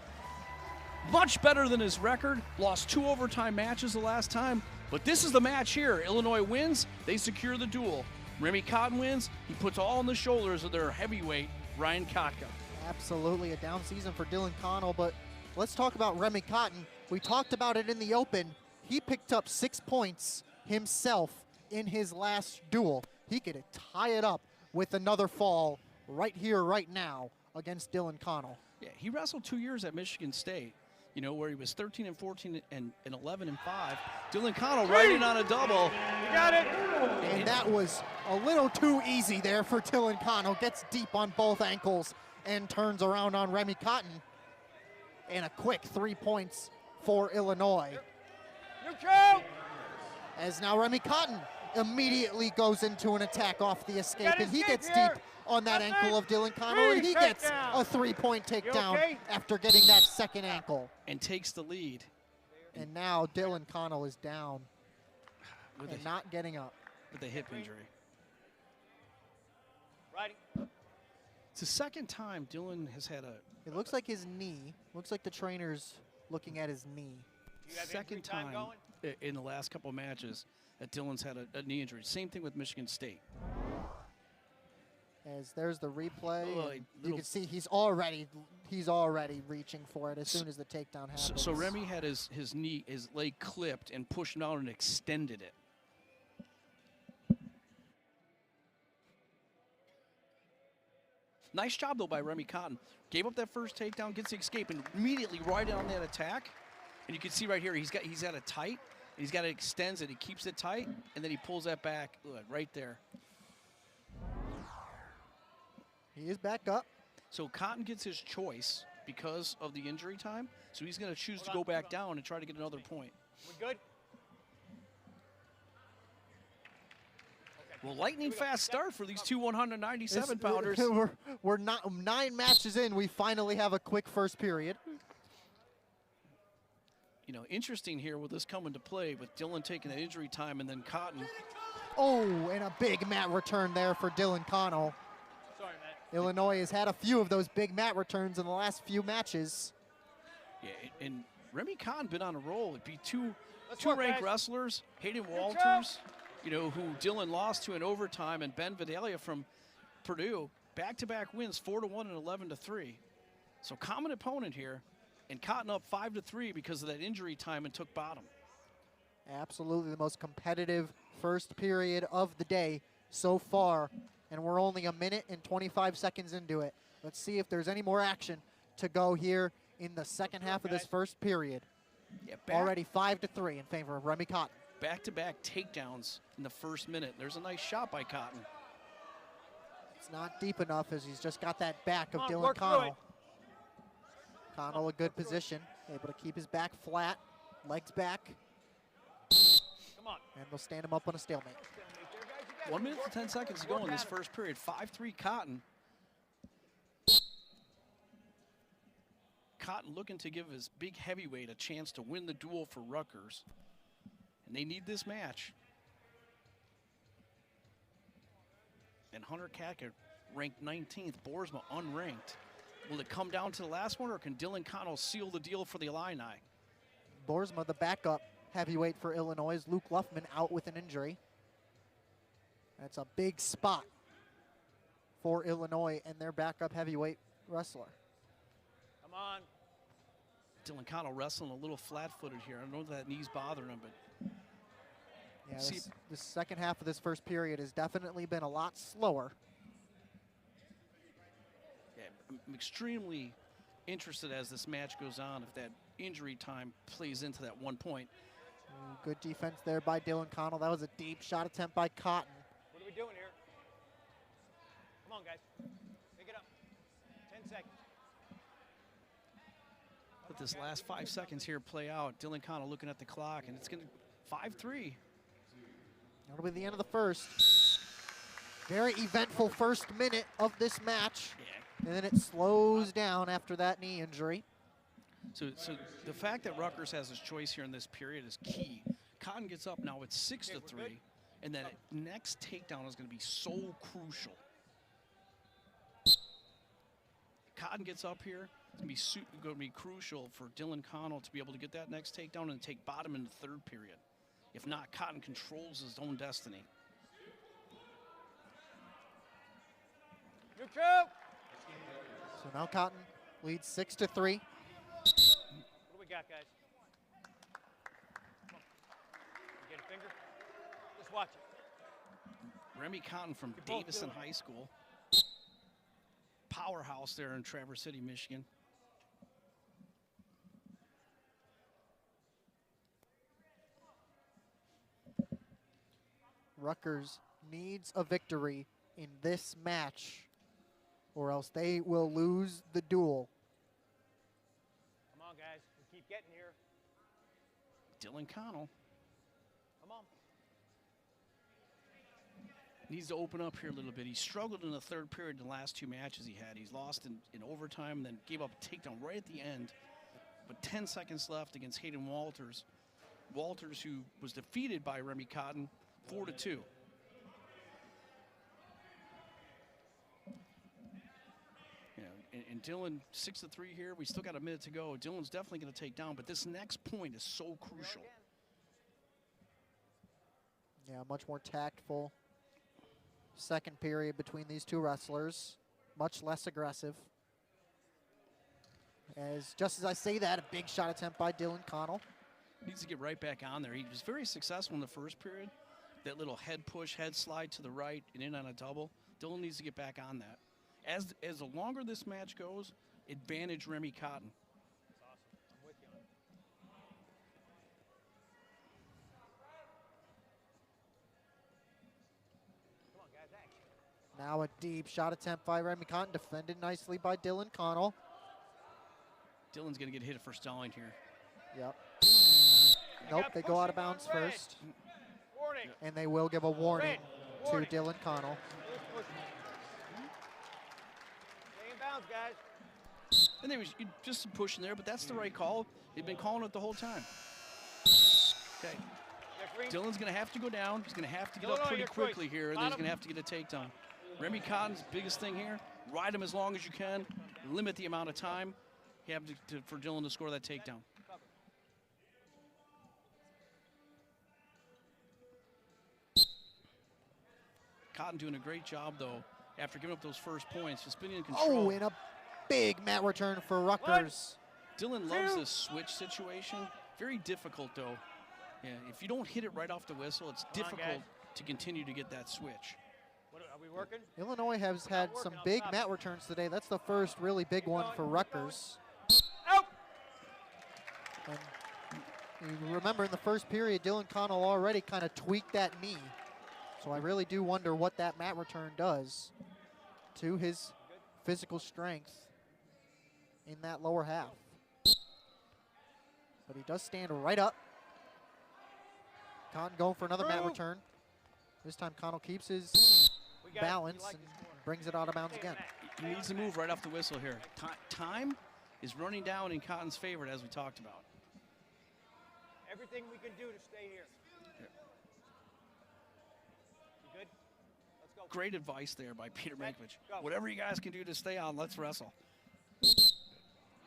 Much better than his record. Lost 2 overtime matches the last time, but this is the match here. Illinois wins, they secure the duel. Remy Cotton wins, he puts all on the shoulders of their heavyweight, Ryan Kaka. Absolutely a down season for Dylan Connell, but let's talk about Remy Cotton. We talked about it in the open. He picked up 6 points himself in his last duel. He could tie it up with another fall right here, right now against Dylan Connell. Yeah, he wrestled 2 years at Michigan State, you know, where he was 13-14 and 11-5. Dylan Connell right in on a double. You got it. And that was a little too easy there for Dylan Connell. Gets deep on both ankles and turns around on Remy Cotton. And a quick 3 points for Illinois. Neutral. As now Remy Cotton immediately goes into an attack off the escape, and he gets deep on that ankle of Dylan Connell, and he gets a 3-point takedown after getting that second ankle. And takes the lead. And now Dylan Connell is down and not getting up. With a hip injury. Riding. It's the second time Dylan has had It looks like his knee, looks like the trainer's looking at his knee. second time in the last couple of matches that Dylan's had a knee injury. Same thing with Michigan State. As there's the replay, you can see he's already reaching for it as soon as the takedown happens. So Remy had his leg clipped and pushed him out and extended it. Nice job though by Remy Cotton. Gave up that first takedown, gets the escape, and immediately right on that attack. And you can see right here, he's got it tight. He's got it extends it. He keeps it tight, and then he pulls that back. Look, right there. He is back up. So Cotton gets his choice because of the injury time. So he's going to choose to go back down and try to get another point. We good? Well, lightning fast start for these two 197-pounders. We're not 9 matches in. We finally have a quick first period. You know, interesting here with this coming to play with Dylan taking that injury time and then Cotton. Oh, and a big mat return there for Dylan Connell. Sorry, Matt. Illinois has had a few of those big mat returns in the last few matches. Yeah, and Remy Cotton been on a roll. It'd be two work, ranked guys. wrestlers, Hayden Walters, you know, who Dylan lost to in overtime, and Ben Vidalia from Purdue. Back-to-back wins, 4-1 and 11-3. So common opponent here, and Cotton up 5-3 because of that injury time and took bottom. Absolutely the most competitive first period of the day so far, and we're only 1 minute and 25 seconds into it. Let's see if there's any more action to go here in the second half of this first period. Yeah, Already 5-3 in favor of Remy Cotton. Back-to-back takedowns in the first minute. There's a nice shot by Cotton. It's not deep enough as he's just got that back of Come on, Dylan work through Connell. it. Connell a good position, able to keep his back flat, legs back, Come on. and they'll stand him up on a stalemate. 1 minute and 10 seconds to go in this first period. 5-3 Cotton. Cotton looking to give his big heavyweight a chance to win the duel for Rutgers. And they need this match. And Hunter Katka ranked 19th, Boersma unranked. Will it come down to the last one, or can Dylan Connell seal the deal for the Illini? Boersma, the backup heavyweight for Illinois, Luke Luffman out with an injury. That's a big spot for Illinois and their backup heavyweight wrestler. Come on. Dylan Connell wrestling a little flat-footed here. I don't know if that knee's bothering him, but Yeah, this second half of this first period has definitely been a lot slower. yeah, I'm extremely interested as this match goes on if that injury time plays into that 1 point. Good defense there by Dylan Connell. That was a deep shot attempt by Cotton. What are we doing here? Come on, guys. Pick it up. 10 seconds. Let this last 5 seconds here play out. Dylan Connell looking at the clock, and it's going to 5-3. That'll be the end of the first. Very eventful first minute of this match. Yeah. And then it slows down after that knee injury. So the fact that Rutgers has his choice here in this period is key. Cotton gets up now. It's 6-3, and that next takedown is going to be so crucial. Cotton gets up here. It's going to be crucial for Dylan Connell to be able to get that next takedown and take bottom in the third period. If not, Cotton controls his own destiny. Neutral. So now Cotton leads 6-3. What do we got, guys? Come on. You get a finger? Just watch it. Remy Cotton from both Davison do it. High School. Powerhouse there in Traverse City, Michigan. Rutgers needs a victory in this match, or else they will lose the duel. Come on, guys. We keep getting here. Dylan Connell Come on. needs to open up here a little bit. He struggled in the third period in the last 2 matches he had. He's lost in overtime, then gave up a takedown right at the end. But 10 seconds left against Hayden Walters. Walters, who was defeated by Remy Cotton 4-2. And Dylan 6-3 here. We still got a minute to go. Dylan's definitely going to take down, but this next point is so crucial. Yeah, much more tactful second period between these two wrestlers. Much less aggressive. Just as I say that, a big shot attempt by Dylan Connell. Needs to get right back on there. He was very successful in the first period. That little head push, head slide to the right and in on a double. Dylan needs to get back on that. As the longer this match goes, advantage Remy Cotton. That's awesome. I'm with you on it. Come on, guys. Action. Now a deep shot attempt by Remy Cotton, defended nicely by Dylan Connell. Dylan's going to get hit for stalling here. Yep. You Nope, got they go out of pushing on bounds red. first, Warning. and they will give a warning Red. to Warning. Dylan Connell. Push. Stay in bounds, guys. And there was just some pushing there, but that's the right call. They've been calling it the whole time. Okay. Referee. Dylan's going to have to go down. He's going to have to get Illinois, up pretty your quickly choice. here, and then he's Bottom. going to have to get a takedown. Remy Cotton's biggest thing here, ride him as long as you can, limit the amount of time you have for Dylan to score that takedown. Cover. Cotton doing a great job, though, after giving up those first points, just being in control. Oh, and a big mat return for Rutgers. Dylan loves this switch situation. Very difficult, though. Yeah, if you don't hit it right off the whistle, it's Come on, difficult guys. to continue to get that switch. What, are we working? Illinois has had some big mat returns today. That's the first really big one for Rutgers. Out. And you remember in the first period, Dylan Connell already kind of tweaked that knee. So I really do wonder what that mat return does. to his physical strength in that lower half. But he does stand right up. Cotton going for another mat return. This time Connell keeps his balance and brings it out of bounds again. He needs to move right off the whistle here. Time is running down in Cotton's favor, as we talked about. Everything we can do to stay here. You good? Let's go. Great advice there by Peter Mankiewicz. Go. Whatever you guys can do to stay on, let's wrestle. I'm going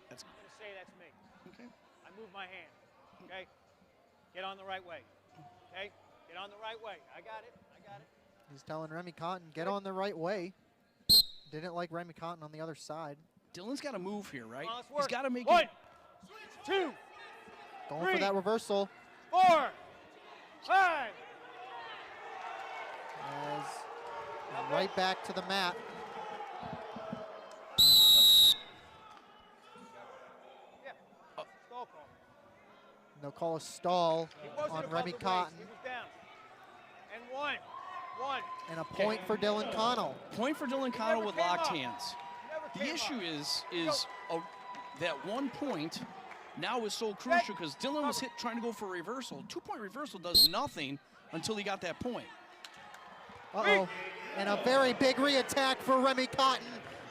to say that's me. Okay. I move my hand. Okay? Get on the right way. Okay? Get on the right way. I got it. I got it. He's telling Remy Cotton, get on the right way. Didn't like Remy Cotton on the other side. Dylan's got to move here, right? Come on, let's He's work. got to make 1, it. 2, Going 3, for that reversal. 4, 5. As right back to the mat. Yeah. Stall call. They'll call a stall He wasn't on above Remy the waist. Cotton. He was down. And 1. And a point for Dylan Connell. Point for Dylan Connell with came locked up. hands. Never The came issue up. is that 1 point now is so crucial because Dylan was trying to go for a reversal. 2-point reversal does nothing until he got that point. Uh-oh. And a very big re-attack for Remy Cotton.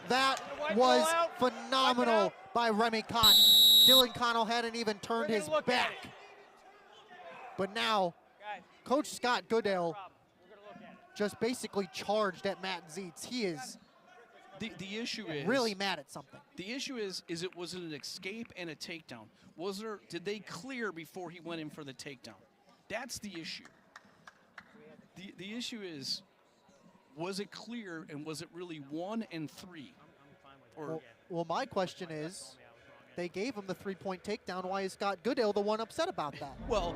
That was phenomenal by Remy Cotton. Dylan Connell hadn't even turned his back. But now, Guys, Coach Scott Goodale problem. We're going to look at it. just basically charged at Matt Zietz. He is The issue is really mad at something. The issue is was it an escape and a takedown? Did they clear before he went in for the takedown? That's the issue. The issue is, was it clear and was it really 1 and 3? Well, my question is, they gave him the 3-point takedown. Why is Scott Goodale the one upset about that? Well,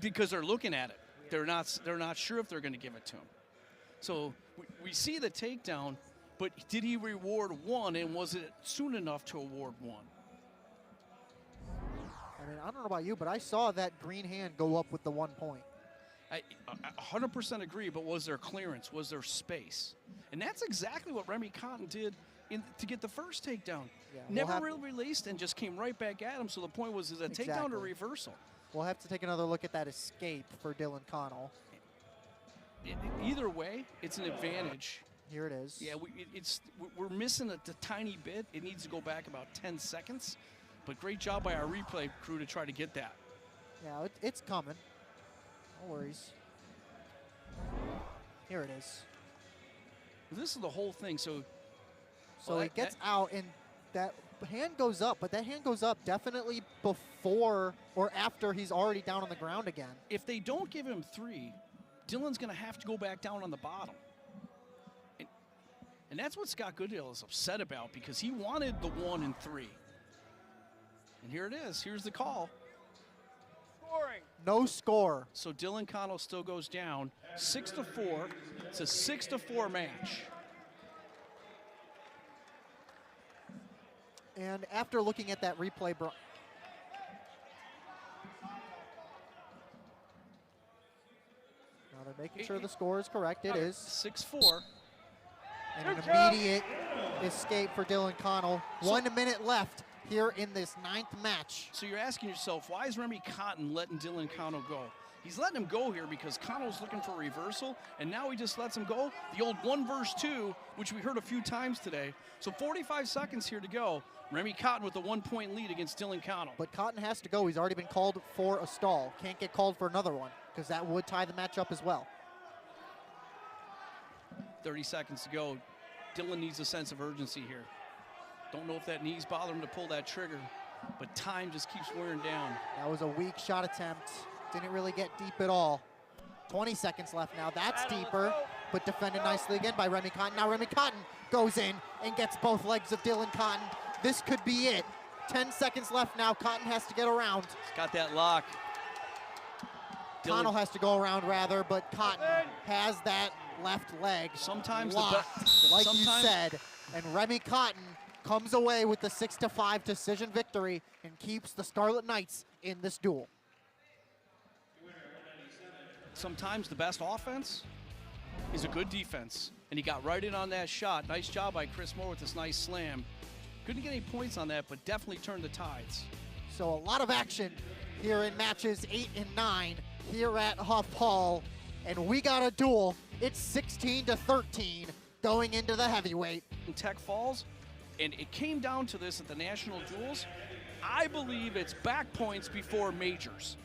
because they're looking at it. They're not sure if they're going to give it to him. So we see the takedown, but did he reward 1, and was it soon enough to award 1? I mean, I don't know about you, but I saw that green hand go up with the 1 point. I 100% agree, but was there clearance? Was there space? And that's exactly what Remy Cotton did to get the first takedown. Yeah, Never really released and just came right back at him. So the point was, is it a takedown or reversal? We'll have to take another look at that escape for Dylan Connell. Either way, it's an advantage. Here it is. Yeah, we're missing a tiny bit. It needs to go back about 10 seconds. But great job by our replay crew to try to get that. Yeah, it's coming. No worries. Here it is. This is the whole thing. So he gets out, and that hand goes up, but that hand goes up definitely before or after he's already down on the ground again. If they don't give him 3, Dylan's going to have to go back down on the bottom. And that's what Scott Goodale is upset about, because he wanted the 1 and 3. And here it is. Here's the call. Scoring. No score. So Dylan Connell still goes down 6-4. It's a 6-4 match. And after looking at that replay, now they're making sure the score is correct. It is 6-4. And an immediate escape for Dylan Connell. 1 minute left here in this 9th match. So you're asking yourself, why is Remy Cotton letting Dylan Connell go? He's letting him go here because Connell's looking for a reversal, and now he just lets him go. The old 1 versus 2, which we heard a few times today. So 45 seconds here to go. Remy Cotton with a 1-point lead against Dylan Connell. But Cotton has to go. He's already been called for a stall. Can't get called for another one because that would tie the match up as well. 30 seconds to go. Dylan needs a sense of urgency here. Don't know if that knee's bothering him to pull that trigger, but time just keeps wearing down. That was a weak shot attempt. Didn't really get deep at all. 20 seconds left now. That's deeper, but defended nicely again by Remy Cotton. Now Remy Cotton goes in and gets both legs of Dylan Cotton. This could be it. 10 seconds left now. Cotton has to get around. He's got that lock. Connell has to go around rather, but Cotton has that left leg Sometimes locked, like you said. And Remy Cotton comes away with the 6-5 decision victory and keeps the Scarlet Knights in this duel. Sometimes the best offense is a good defense, and he got right in on that shot. Nice job by Chris Moore with this nice slam. Couldn't get any points on that, but definitely turned the tides. So a lot of action here in matches 8 and 9 here at Huff Hall, and we got a duel. It's 16-13 going into the heavyweight. In Tech Falls, and it came down to this at the national duels. I believe it's back points before majors.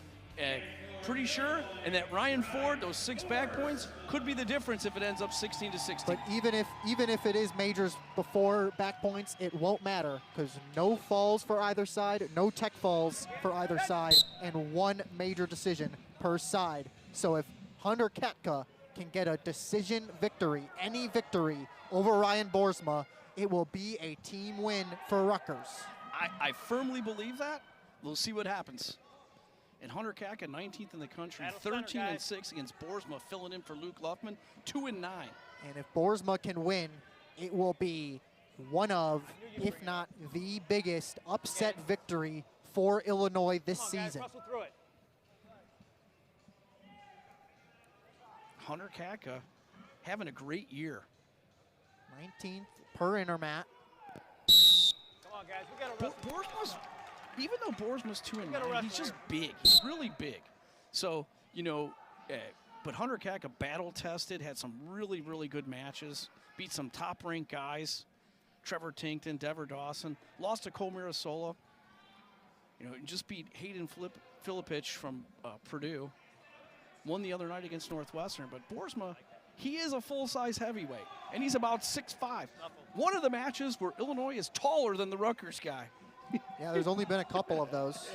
Pretty sure, and that Ryan Ford, those 6 back points, could be the difference if it ends up 16-16. But even if it is majors before back points, it won't matter because no falls for either side, no tech falls for either side, and 1 major decision per side. So if Hunter Katka can get a decision victory, any victory over Ryan Boersma, it will be a team win for Rutgers. I firmly believe that. We'll see what happens. And Hunter Katka, 19th in the country, 13-6 against Boersma, filling in for Luke Luffman, 2-9. And if Boersma can win, it will be one of, if not the biggest upset victory for Illinois this season. Guys, through it. Hunter Katka having a great year. 19th per intermat. Come on, guys, we got to wrestle. Boersma's, even though Boersma's 2-9, he's just big. He's really big. So, you know, but Hunter Katka battle-tested, had some really, really good matches, beat some top-ranked guys, Trevor Tinkton, Dever Dawson, lost to Cole Mirasola, you know, just beat Hayden Filipich from Purdue, won the other night against Northwestern. But Boersma, he is a full-size heavyweight, and he's about 6'5". One of the matches where Illinois is taller than the Rutgers guy. Yeah, there's only been a couple of those.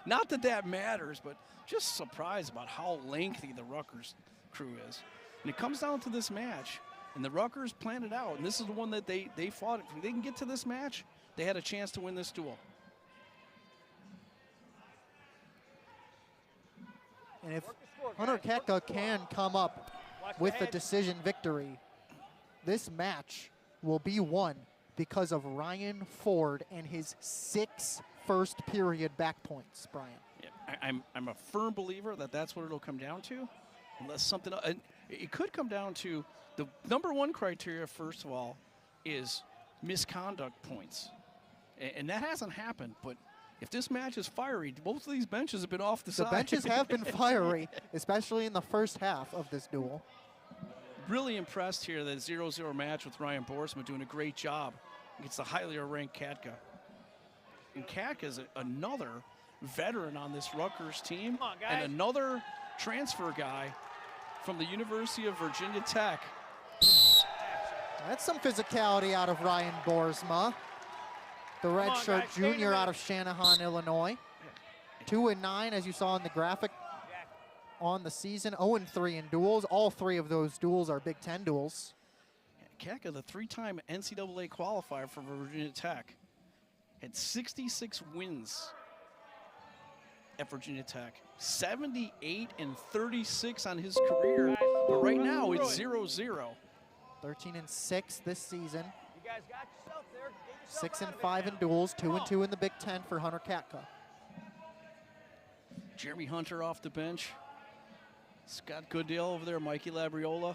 Not that that matters, but just surprised about how lengthy the Rutgers crew is. And it comes down to this match, and the Rutgers planned it out, and this is the one that they fought. If they can get to this match, they had a chance to win this duel. And if Hunter Katka can come up with a decision victory, this match will be won because of Ryan Ford and his 6 first period back points, Brian. Yeah, I'm a firm believer that that's what it'll come down to, unless something else. It could come down to the number 1 criteria, first of all, is misconduct points. And that hasn't happened, but if this match is fiery, both of these benches have been off the side. The benches have been fiery, especially in the first half of this duel. Really impressed here, that 0-0 match with Ryan Boersma, doing a great job against the highly ranked Katka. And Katka is another veteran on this Rutgers team, and another transfer guy from the University of Virginia Tech. That's some physicality out of Ryan Boersma, the redshirt junior out of Shanahan, Illinois. 2-9, as you saw in the graphic on the season. 0-3 in duels. All 3 of those duels are Big Ten duels. Katka, the 3-time NCAA qualifier for Virginia Tech, had 66 wins at Virginia Tech. 78-36 on his career, but right now it's 0-0. 13-6 this season. You guys got yourself there. Get yourself 6-5 in duels, 2-2 in the Big Ten for Hunter Katka. Jeremy Hunter off the bench. Scott Goodale over there, Mikey Labriola.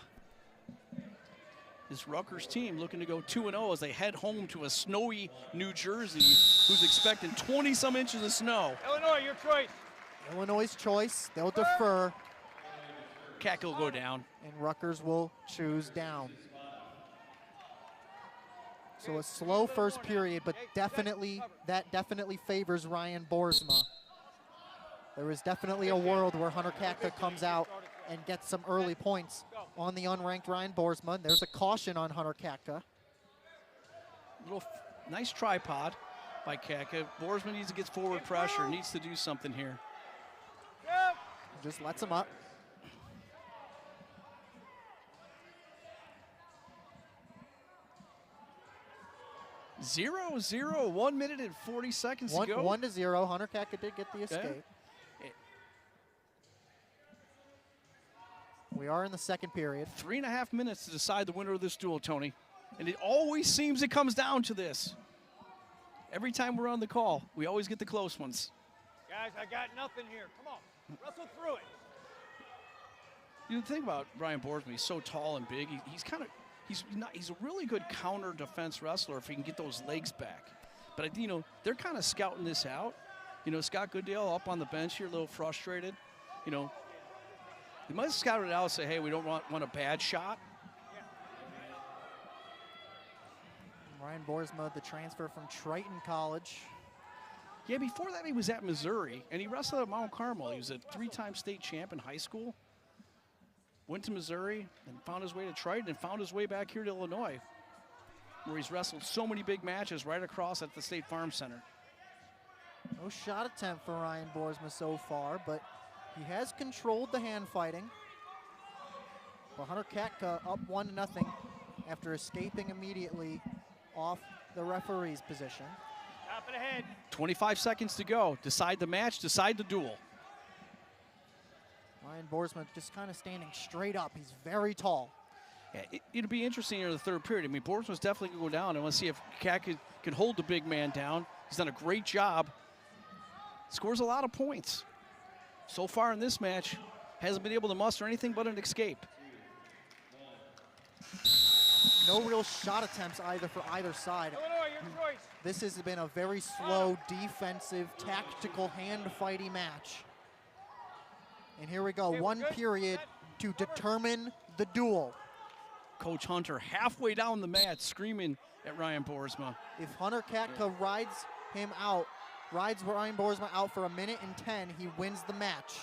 This Rutgers team looking to go 2-0 as they head home to a snowy New Jersey, who's expecting 20-some inches of snow. Illinois, your choice. Illinois' choice, they'll defer, Katka will go down. and Rutgers will choose down. So a slow first period, but that definitely favors Ryan Boersma. There is definitely a world where Hunter Katka comes out and gets some early points on the unranked Ryan Boersma. There's a caution on Hunter Katka. Little nice tripod by Katka. Boersma needs to get forward pressure, needs to do something here. Just lets him up. Zero, 1 minute and 40 seconds to go. 1-0. Hunter Katka did get the escape. We are in the second period. 3.5 minutes to decide the winner of this duel, Tony. And it always seems it comes down to this. Every time we're on the call, we always get the close ones. Guys, I got nothing here. Come on. Wrestle through it. You know, the thing about Ryan Boersma, he's so tall and big. He's a really good counter defense wrestler if he can get those legs back. But you know, they're kind of scouting this out. You know, Scott Goodale up on the bench here, a little frustrated. You know, they might have scouted it out and say, hey, we don't want a bad shot. Ryan Boersma, the transfer from Triton College. Yeah, before that he was at Missouri, and he wrestled at Mount Carmel. He was a 3-time state champ in high school. Went to Missouri and found his way to Triton and found his way back here to Illinois, where he's wrestled so many big matches right across at the State Farm Center. No shot attempt for Ryan Boersma so far, but he has controlled the hand fighting. But Hunter Katka up 1-0 after escaping immediately off the referee's position. Top of the head. 25 seconds to go. Decide the match, decide the duel. Ryan Boersma just kind of standing straight up. He's very tall. Yeah, it'll be interesting in the third period. I mean, Boersma's definitely going to go down. I want to see if Katka can hold the big man down. He's done a great job. Scores a lot of points. So far in this match, hasn't been able to muster anything but an escape. No real shot attempts either for either side. Illinois, your choice. This has been a very slow, defensive, tactical, hand-fighty match. And here we go, Okay, one period to determine the duel. Coach Hunter halfway down the mat screaming at Ryan Boersma. If Hunter Katka rides Ryan Boersma out for 1:10, he wins the match.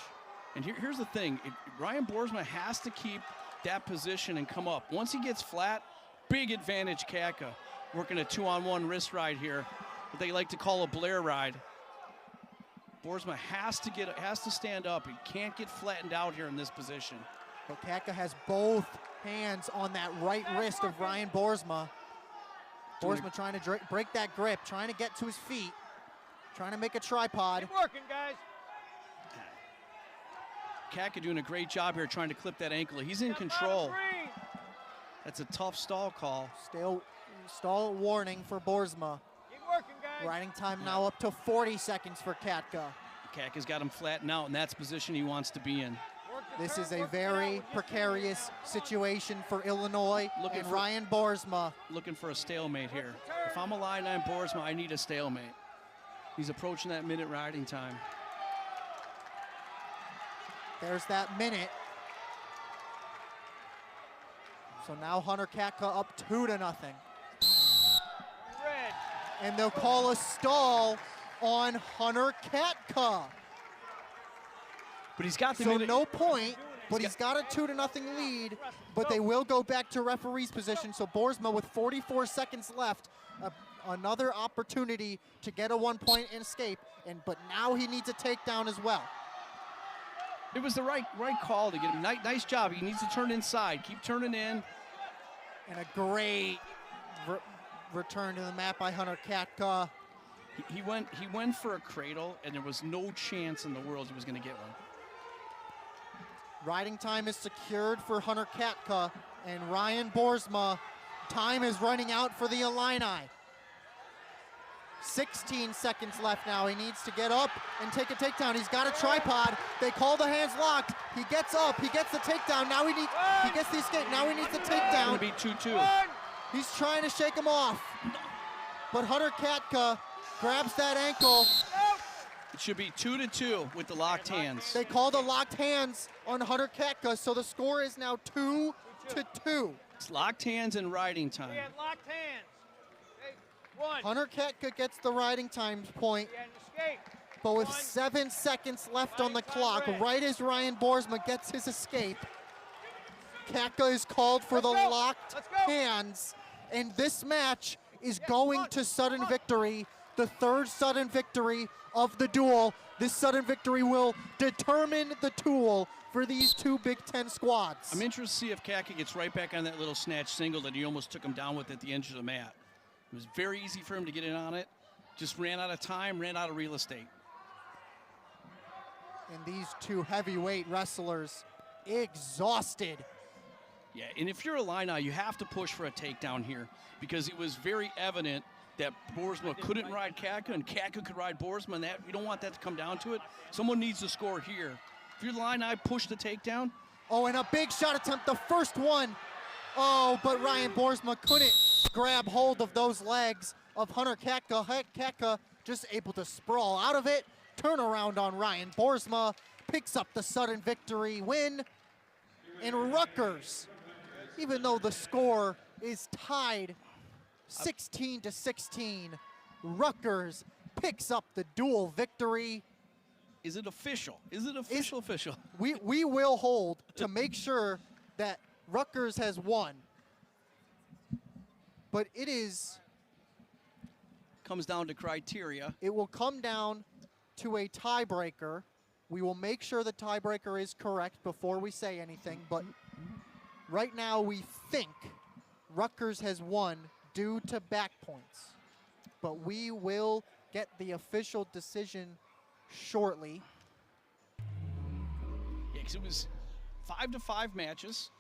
And here's the thing, Ryan Boersma has to keep that position and come up. Once he gets flat, big advantage Katka. Working a 2-on-1 wrist ride here, what they like to call a Blair ride. Boersma has to stand up. He can't get flattened out here in this position. But Katka has both hands on that right wrist of Ryan Boersma. Boersma trying to break that grip, trying to get to his feet, trying to make a tripod. Keep working, guys. Katka doing a great job here trying to clip that ankle. He's in control. That's a tough stall call. Stall warning for Boersma. Keep working, guys. Riding time now up to 40 seconds for Katka. Katka's got him flattened out, and that's the position he wants to be in. This is a very precarious situation for Illinois and Ryan Boersma. Looking for a stalemate here. If I'm a Illini Boersma, I need a stalemate. He's approaching that minute riding time. There's that minute. So now Hunter Katka up 2-0. Red. And they'll call a stall on Hunter Katka. But he's got the So minute. no point, but he's got a 2-0 lead, but they will go back to referee's position. So Boersma with 44 seconds left, another opportunity to get a 1-point escape, but now he needs a takedown as well. It was the right call to get him. Nice job. He needs to turn inside. Keep turning in. And a great return to the mat by Hunter Katka. He went for a cradle, and there was no chance in the world he was going to get one. Riding time is secured for Hunter Katka, and Ryan Boersma, time is running out for the Illini. 16 seconds left now. He needs to get up and take a takedown. He's got a tripod. They call the hands locked. He gets up. He gets the takedown. Now he gets the escape. Now he needs the takedown. It's going to be 2-2. He's trying to shake him off. But Hunter Katka grabs that ankle. It should be 2-2 with the locked hands. They call the locked hands on Hunter Katka, so the score is now 2-2. It's locked hands and riding time. We had locked hands. Okay, one. Hunter Katka gets the riding time point, We had an escape. but with 7 seconds left on the clock, right as Ryan Boersma gets his escape, Katka is called for the locked hands, and this match is going to sudden victory, the third sudden victory of the duel. This sudden victory will determine the duel for these two Big Ten squads. I'm interested to see if Katka gets right back on that little snatch single that he almost took him down with at the edge of the mat. It was very easy for him to get in on it. Just ran out of time, ran out of real estate. And these two heavyweight wrestlers exhausted. Yeah, and if you're a Illini, you have to push for a takedown here because it was very evident that Boersma couldn't ride Katka and Katka could ride Boersma, and that you don't want that to come down to it. Someone needs to score here. If you're the Illini, push the takedown. Oh, and a big shot attempt, the first one. Oh, but Ryan Boersma couldn't grab hold of those legs of Hunter Katka. Katka just able to sprawl out of it. Turnaround on Ryan Boersma, picks up the sudden victory win. And Rutgers, even though the score is tied 16-16, Rutgers picks up the dual victory. Is it official? Is it official? We will hold to make sure that Rutgers has won. But it is... Comes down to criteria. It will come down to a tiebreaker. We will make sure the tiebreaker is correct before we say anything, but right now we think Rutgers has won due to back points. But we will get the official decision shortly. Yeah, because it was 5-5 matches.